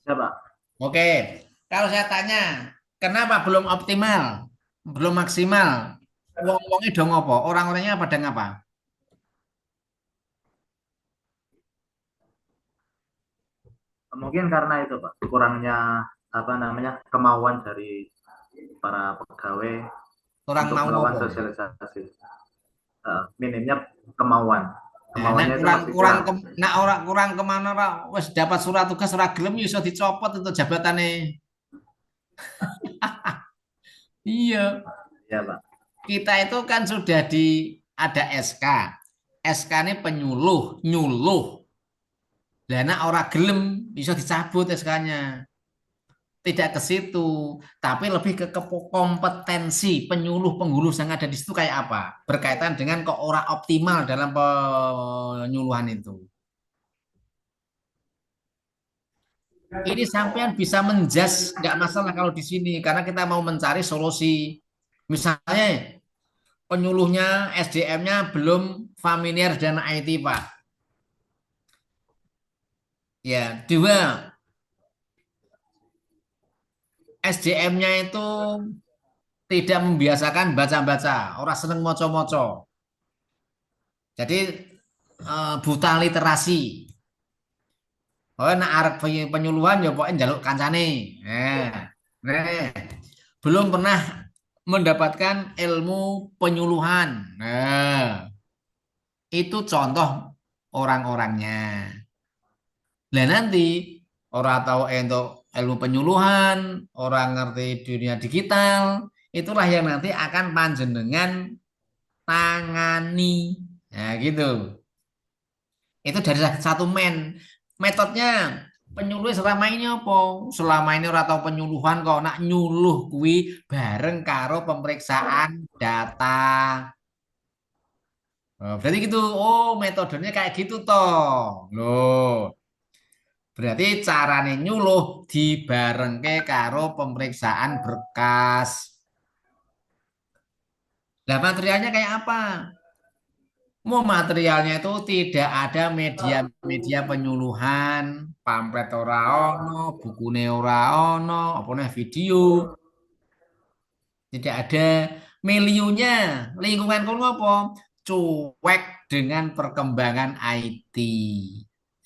Siapa? Oke. Kalau saya tanya, kenapa belum optimal, belum maksimal? Wong-wongnya dong apa? Orang-orangnya pada ngapa? Mungkin karena itu Pak, kurangnya kemauan dari para pegawai untuk melakukan sosialisasi. Minimnya kemauan. Kemauannya kurang kemana Pak? Wes dapat surat tugas ora gelem iso dicopot itu jabatannya. Iya. Iya Pak. Kita itu kan sudah ada SK. SK ini penyuluh, nyuluh. Lah nek ora gelem bisa dicabut SK-nya. Tidak ke situ, tapi lebih ke kompetensi penyuluh penghulu yang ada di situ kayak apa? Berkaitan dengan kok ora optimal dalam penyuluhan itu. Ini sampean bisa menjas, nggak masalah kalau di sini, karena kita mau mencari solusi. Misalnya penyuluhnya, SDM-nya belum familiar dengan IT, Pak. Ya, dua, SDM-nya itu tidak membiasakan baca-baca, orang seneng moco-moco. Jadi buta literasi. Oh, nak arep penyuluhan ya pokoknya njaluk kancane. Belum pernah mendapatkan ilmu penyuluhan. Nah, itu contoh orang-orangnya. Nah, nanti orang tahu untuk ilmu penyuluhan, orang ngerti dunia digital, itulah yang nanti akan panjenengan tangani. Nah, gitu. Itu dari satu metodenya penyuluh selama ini apa? Selama ini orang tahu penyuluhan kok nak nyuluh kuwi bareng karo pemeriksaan data. Berarti gitu. Oh, metodenya kayak gitu toh. Loh, berarti carane nyuluh dibarengke karo pemeriksaan berkas. Nah, materialnya kayak apa? Mau materialnya itu tidak ada media-media penyuluhan, pamflet ora ono, bukune ora ono, apa nih video. Tidak ada miliunya. Lingkungan kono apa? Cuek dengan perkembangan IT.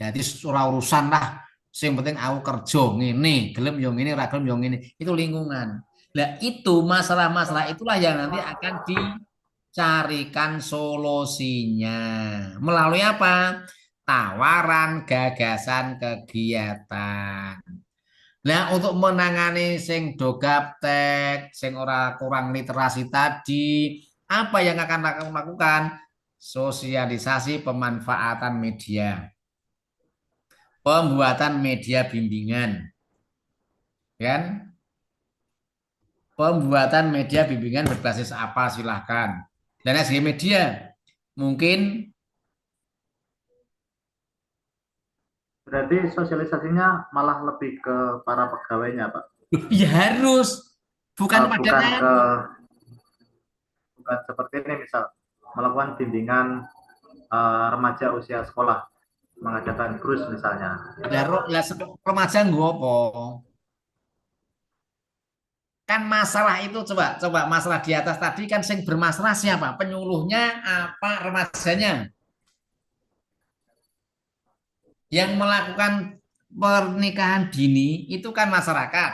Jadi ora urusan lah. Yang penting aku kerja ngene, gelem yo ngene, ora gelem yo ngene. Itu lingkungan. Nah, itu masalah-masalah itulah yang nanti akan dicarikan solusinya. Melalui apa? Tawaran, gagasan, kegiatan. Nah, untuk menangani sing do gaptek, sing ora kurang literasi tadi, apa yang akan lakukan? Sosialisasi pemanfaatan media. Pembuatan media bimbingan. Kan? Pembuatan media bimbingan berbasis apa silahkan. Dan SG media mungkin Berarti sosialisasinya malah lebih ke para pegawainya, Pak. ya harus bukan pada bukan seperti ini, misal melakukan bimbingan remaja usia sekolah, mengadakan krus misalnya. Remaja gue apa? Kan masalah itu coba masalah di atas tadi kan sing bermasalah siapa? Penyuluhnya apa remajanya? Yang melakukan pernikahan dini itu kan masyarakat.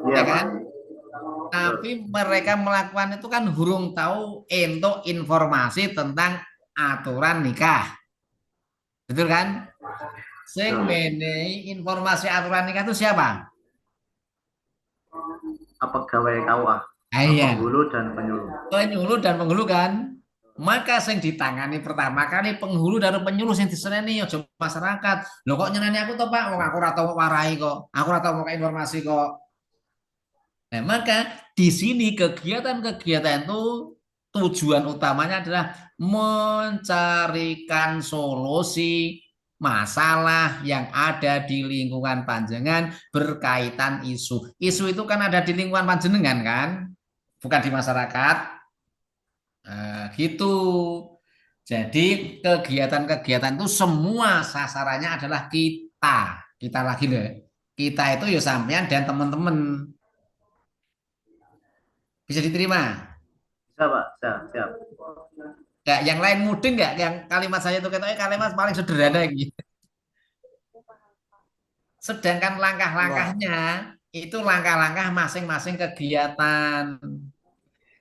Ya kan? Tapi mereka melakukan itu kan hurung tahu entuk informasi tentang aturan nikah. Betul kan? Sing menehi informasi aturan nikah itu siapa? Pegawai KUA. Iya. Penghulu dan penyuluh. Penyuluh dan penghulu kan? Maka sing ditangani pertama kali penghulu dan penyuluh yang diseneni aja masyarakat. Loh kok nyeneni aku toh Pak? Wong aku ora tau warai kok. Aku ora tau mau informasi kok. Nah, maka di sini kegiatan-kegiatan itu tujuan utamanya adalah mencarikan solusi masalah yang ada di lingkungan panjenengan berkaitan isu. Isu itu kan ada di lingkungan panjenengan kan? Bukan di masyarakat. Nah, gitu. Jadi kegiatan-kegiatan itu semua sasarannya adalah kita. Kita lagi loh. Kita itu ya sampean dan teman-teman. Bisa diterima? Bisa Pak, siap. Ya, yang lain mudeng nggak? Yang kalimat saya itu katanya kalimat paling sederhana gitu. Sedangkan langkah-langkahnya itu langkah-langkah masing-masing kegiatan.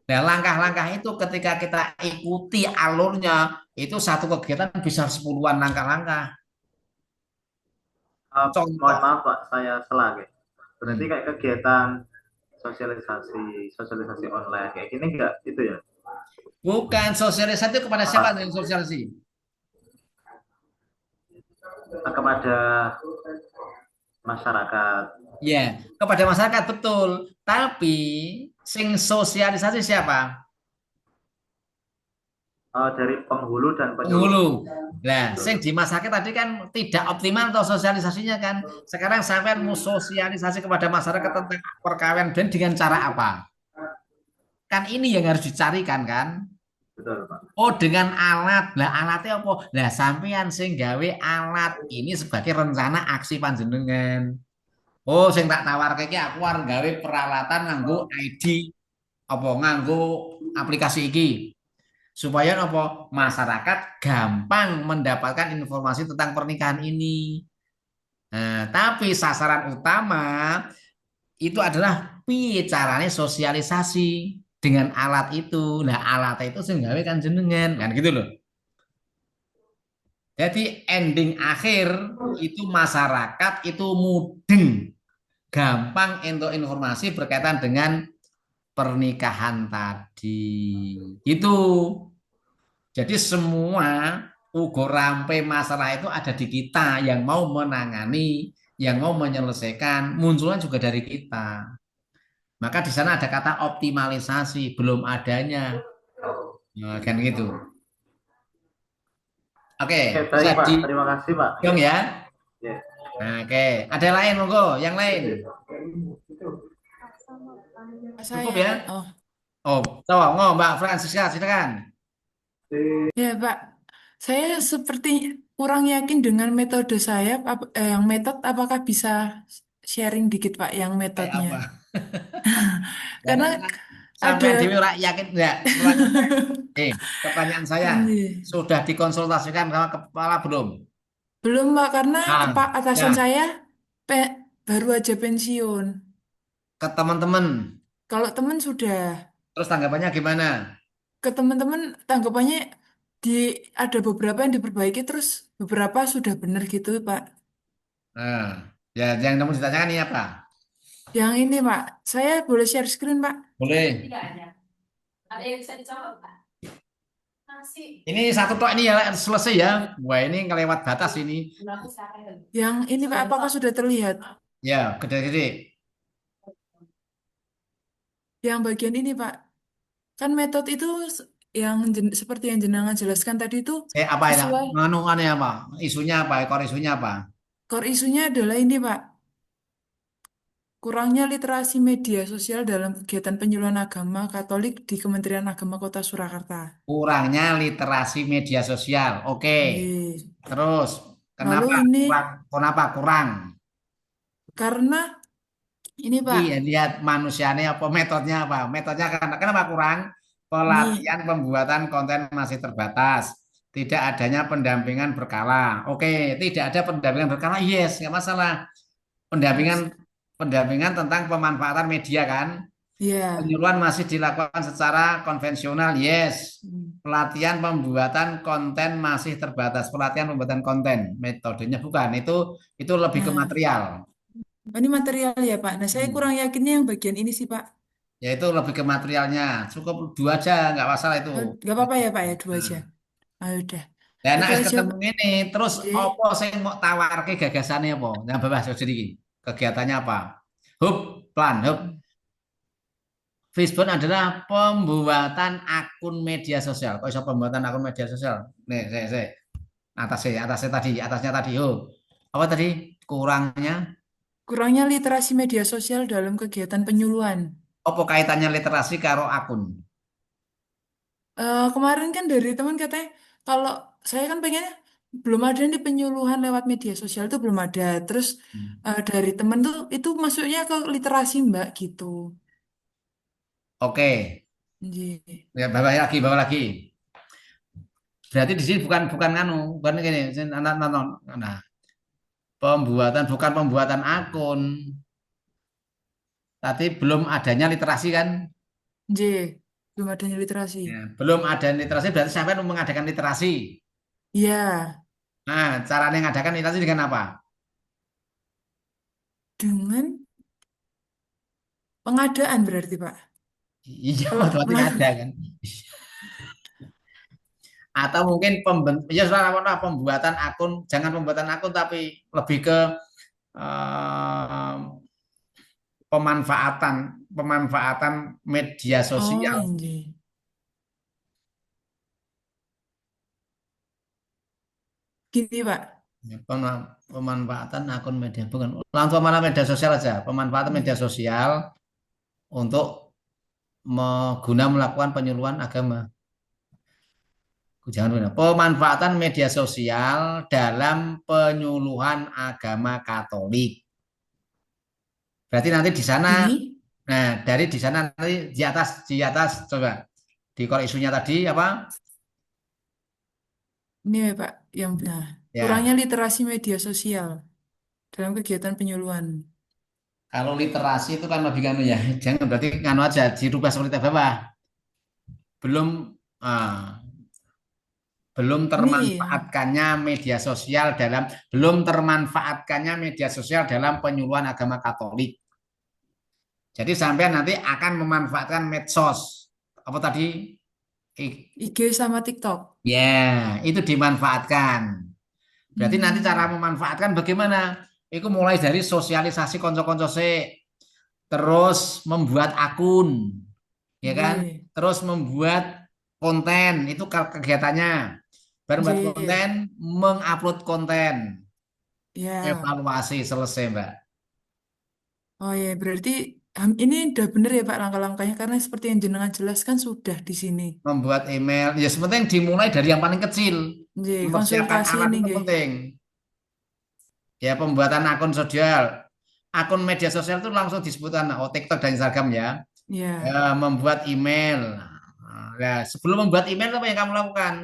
Nah, langkah-langkah itu ketika kita ikuti alurnya, itu satu kegiatan bisa 10-an langkah-langkah. Mohon maaf Pak, saya salah. Berarti kayak kegiatan sosialisasi online kayak gini enggak itu ya? Bukan sosialisasi kepada siapa yang sosialisasi? Kepada masyarakat. Ya, kepada masyarakat betul. Tapi sing sosialisasi siapa? Dari penghulu dan penyuluh. Penghulu. Nah, sing di masyarakat tadi kan tidak optimal atau sosialisasinya kan. Sekarang sampai mau sosialisasi kepada masyarakat tentang perkawinan dan dengan cara apa? Kan ini yang harus dicarikan kan? Betul, Pak. Oh, dengan alat. Lah alatnya apa? Lah sampean sing gawe alat ini sebagai rencana aksi panjenengan. Oh, sing tak tawar iki aku arep gawe peralatan nganggo ID apa nganggo aplikasi iki. Supaya apa? Masyarakat gampang mendapatkan informasi tentang pernikahan ini. Nah, tapi sasaran utama itu adalah piye carane sosialisasi dengan alat itu. Nah, alat itu sing gawe kan jenengan, kan gitu loh. Jadi ending akhir itu masyarakat itu mudeng, gampang untuk informasi berkaitan dengan pernikahan tadi. Itu. Jadi semua ugo rampe masalah itu ada di kita yang mau menangani, yang mau menyelesaikan, munculnya juga dari kita. Maka di sana ada kata optimalisasi, belum adanya. Nah, kan gitu. Oke, Oke, bisa baik Pak. di Terima kasih Pak. dong ya. Ya. Nah, oke, ada yang lain monggo, yang lain. Cukup Saya. ya? Oh, Oh, tolong, Mbak Francisca, silakan. ya Pak. Saya seperti kurang yakin dengan metode saya, yang metode apakah bisa sharing dikit Pak yang Kayak metodenya? apa? Karena Sampai ada Dewi ora yakin enggak? Pertanyaan saya, ini. sudah dikonsultasikan sama kepala belum? Belum Pak, karena Nah, atasan ya, saya baru aja pensiun. ke teman-teman. Kalau teman sudah, Terus tanggapannya gimana? ke teman-teman tanggapannya di ada beberapa yang diperbaiki, terus beberapa sudah benar gitu Pak. Nah, ya yang kamu ditanyakan ini apa? Yang ini Pak, saya boleh share screen Pak? Boleh. Tidak ada. Ada yang bisa dicoba Pak? Masih. Ini satu tok ini ya selesai ya. Wah, ini kelewat batas ini. Yang ini Pak, apakah sudah terlihat? Ya, gede-gede. Yang bagian ini Pak, kan metode itu yang seperti yang jenengan jelaskan tadi itu Apa ya? sesuai. Nganuannya apa? Isunya apa? Ekor isunya apa? Core isunya adalah ini Pak, kurangnya literasi media sosial dalam kegiatan penyuluhan agama Katolik di Kementerian Agama Kota Surakarta. Kurangnya literasi media sosial. Oke. Iya. Terus, Lalu kenapa ini kurang? Kenapa kurang? karena ini Pak, Iya, lihat manusianya apa metodenya apa? Metodenya kenapa kurang? Pelatihan pembuatan konten masih terbatas. Tidak adanya pendampingan berkala. Oke, tidak ada pendampingan berkala. Yes, nggak masalah. Pendampingan tentang pemanfaatan media kan? iya. Penyuluhan masih dilakukan secara konvensional. Yes. Pelatihan pembuatan konten masih terbatas. Pelatihan pembuatan konten, metodenya bukan. Itu lebih ke Nah, material. ini material ya Pak. Nah, saya kurang yakinnya yang bagian ini sih Pak. Ya itu lebih ke materialnya. Cukup 2 aja, nggak masalah itu. Gak apa-apa ya Pak ya, 2 aja. Ah, udah. Dan Itu nek aja. ketemu ini, terus Oke. apa sing mau tawarke gagasannya apa? Yang bebas jadi kegiatannya apa? Hub, plan, hub. Facebook adalah pembuatan akun media sosial. Kok bisa pembuatan akun media sosial? Nih, saya. Atasnya tadi. Oh. Apa tadi? Kurangnya literasi media sosial dalam kegiatan penyuluhan. Apa kaitannya literasi karo akun? Kemarin kan dari teman katanya, kalau saya kan pengennya belum ada nih penyuluhan lewat media sosial itu belum ada. Terus dari teman tuh itu masuknya ke literasi Mbak gitu. Oke. Iya. Ya, bawa lagi. Berarti di sini bukan bukan gini. Nah, bukan pembuatan akun. Tapi belum adanya literasi kan? Iya, belum adanya literasi. Ya, belum ada literasi berarti sampai mengadakan literasi. Iya, Nah, cara mengadakan literasi dengan apa? dengan pengadaan berarti Pak. Iya, Kalau berarti ada kan. Atau mungkin pembuatan akun, jangan pembuatan akun tapi lebih ke pemanfaatan media sosial. Oh, iya. Gini Pak. Ya, pemanfaatan akun media bukan langsung media sosial aja, pemanfaatan media sosial untuk melakukan penyuluhan agama. Jangan lupa pemanfaatan media sosial dalam penyuluhan agama Katolik. Berarti nanti di sana, nah dari di sana nanti di atas coba di core isunya tadi apa? Ini ya Pak, yang benar. Ya. Kurangnya literasi media sosial dalam kegiatan penyuluhan. Kalau literasi itu kan lebih ya, jangan berarti aja dirubah seperti bawah. Belum termanfaatkannya media sosial dalam penyuluhan agama Katolik. Jadi sampai nanti akan memanfaatkan medsos. Apa tadi? IG sama TikTok. Ya, itu dimanfaatkan. Berarti nanti cara memanfaatkan bagaimana? Itu mulai dari sosialisasi konco-konco terus membuat akun, ya kan? Terus membuat konten, itu kegiatannya. Bar membuat Nggih. konten, mengupload konten. Ya. Evaluasi selesai, Mbak. Oh ya, berarti ini udah bener ya Pak langkah-langkahnya karena seperti yang jenengan jelaskan sudah di sini. Membuat email, ya sepenting dimulai dari yang paling kecil. Nggih, Mempersiapkan konsultasi alat ini itu nggih. penting. Ya, pembuatan akun sosial. Akun media sosial itu langsung disebutkan, oh TikTok dan Instagram ya. Ya. Ya, membuat email. Nah, sebelum membuat email apa yang kamu lakukan?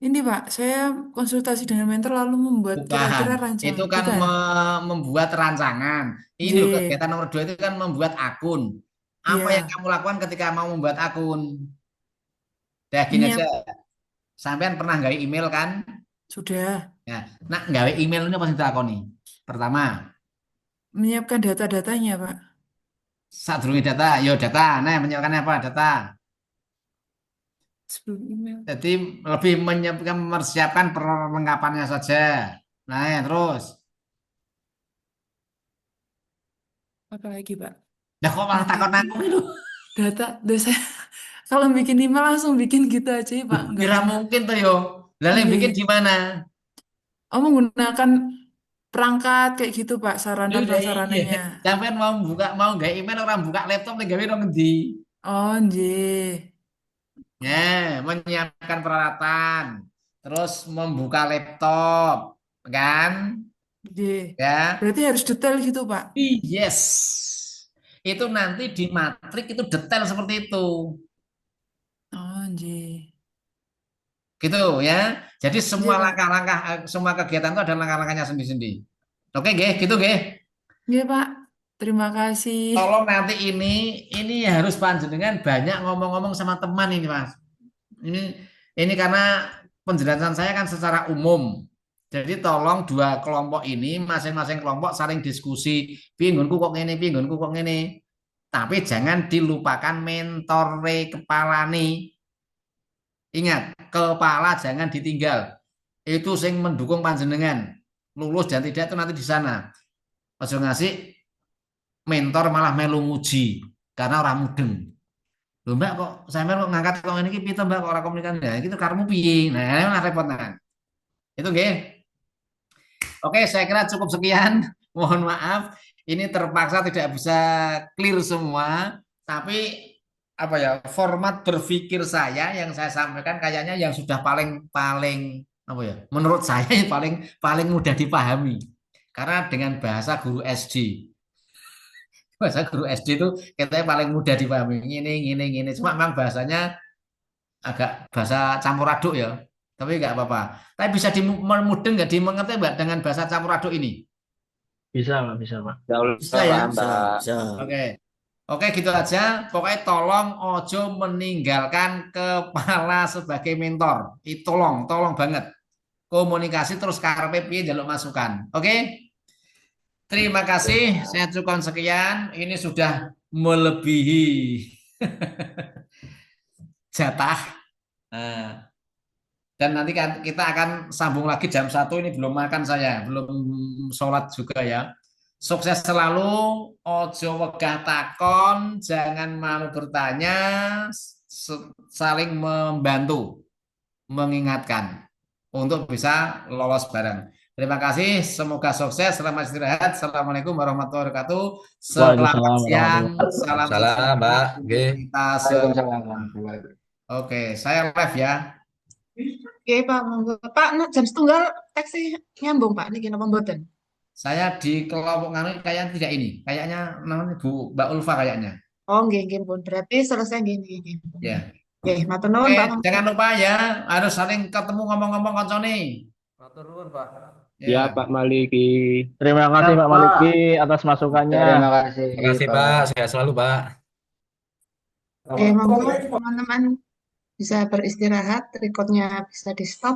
Ini Pak, saya konsultasi dengan mentor lalu membuat kira-kira Bukan, rancangan. itu kan Bukan. membuat rancangan. Ini loh, Nggih. kegiatan nomor 2 itu kan membuat akun. Apa Iya. yang kamu lakukan ketika mau membuat akun? Ya gini Menyiap- aja, sampean pernah nggawe email kan? Sudah. Ya, nah nggawe email ini apa sing dilakoni? Pertama, Menyiapkan data-datanya Pak. sadurunge data, yo data. Nah, menyiapkan apa? Data. Sebelum email. Jadi lebih mempersiapkan perlengkapannya saja. Nah, terus. Apa lagi Pak? Ya kok malah takut aku itu? Data, saya kalau bikin email langsung bikin gitu aja ya Pak. Nggak Kira pernah. mungkin tuh yo. Lalu yang bikin Nggih. di mana? Oh menggunakan perangkat kayak gitu Pak, sarana Udah prasarananya. iya. Sampean mau nggak email orang buka laptop nih gawe nang ngendi? Oh nggih. Ya, menyiapkan peralatan, terus membuka laptop, kan? Nggih. Ya. Berarti harus detail gitu Pak. Yes. Itu nanti di matrik itu detail seperti itu. Oh nggih. Gitu ya. Jadi semua Iya, Pak. langkah-langkah, semua kegiatan itu ada langkah-langkahnya sendiri-sendiri. Oke, nggih, gitu nggih. Nggih Pak. Terima kasih. Tolong nanti ini harus panjenengan banyak ngomong-ngomong sama teman ini, Mas. Ini karena penjelasan saya kan secara umum. Jadi tolong dua kelompok ini masing-masing kelompok saling diskusi, piye nggonku kok ngene, piye nggonku kok ngene. Tapi jangan dilupakan mentore kepalane. Ingat, kepala jangan ditinggal. Itu sing mendukung panjenengan. Lulus dan tidak itu nanti di sana. Ojo ngasih mentor malah melu muji karena orang mudeng. Loh Mbak kok sampean kok ngangkat kok ngene iki piye to Mbak kok ora komunikasi. Nah, itu karmu piye? Nah, repot nah. Itu nggih. Oke, saya kira cukup sekian. Mohon maaf, ini terpaksa tidak bisa clear semua, tapi apa ya, format berpikir saya yang saya sampaikan kayaknya yang sudah paling apa ya, menurut saya paling mudah dipahami. Karena dengan bahasa guru SD. Bahasa guru SD itu katanya paling mudah dipahami. Gini. Cuma memang bahasanya agak bahasa campur aduk ya. Tapi nggak apa-apa. Tapi bisa mudeng nggak dimengerti Mbak dengan bahasa campur aduk ini? Bisa Pak, bisa Pak. Bisa ya? Bisa. Oke, gitu aja. Pokoknya tolong ojo meninggalkan kepala sebagai mentor. Tolong banget. Komunikasi terus karepe piye njaluk masukan. Oke? Terima kasih. Saya cukupkan sekian. Ini sudah melebihi jatah. Nah, dan nanti kita akan sambung lagi jam 1. Ini belum makan saya, belum sholat juga ya. Sukses selalu, ojo wegah takon, jangan malu bertanya, saling membantu, mengingatkan untuk bisa lolos bareng. Terima kasih, semoga sukses, selamat istirahat. Assalamualaikum warahmatullahi wabarakatuh. Selamat siang, salam Mbak. Oke, saya live ya. Oke Pak, monggo. Pak, jam setunggal taksi nyambung Pak, niki napa mboten? Saya di kelompok nganu kayaknya tidak ini. Kayaknya namanya Bu Mbak Ulfa kayaknya. Oh, nggih pun. Berarti selesai nggih. Ya. Nggih, matur nuwun Pak. Jangan lupa ya, harus saling ketemu ngomong-ngomong koncone. Matur nuwun Pak. Ya, Pak Maliki. Terima kasih Pak Maliki atas masukannya. Terima kasih. Terima kasih Pak, sehat selalu Pak. Oke, monggo teman-teman bisa beristirahat, recordnya bisa di stop.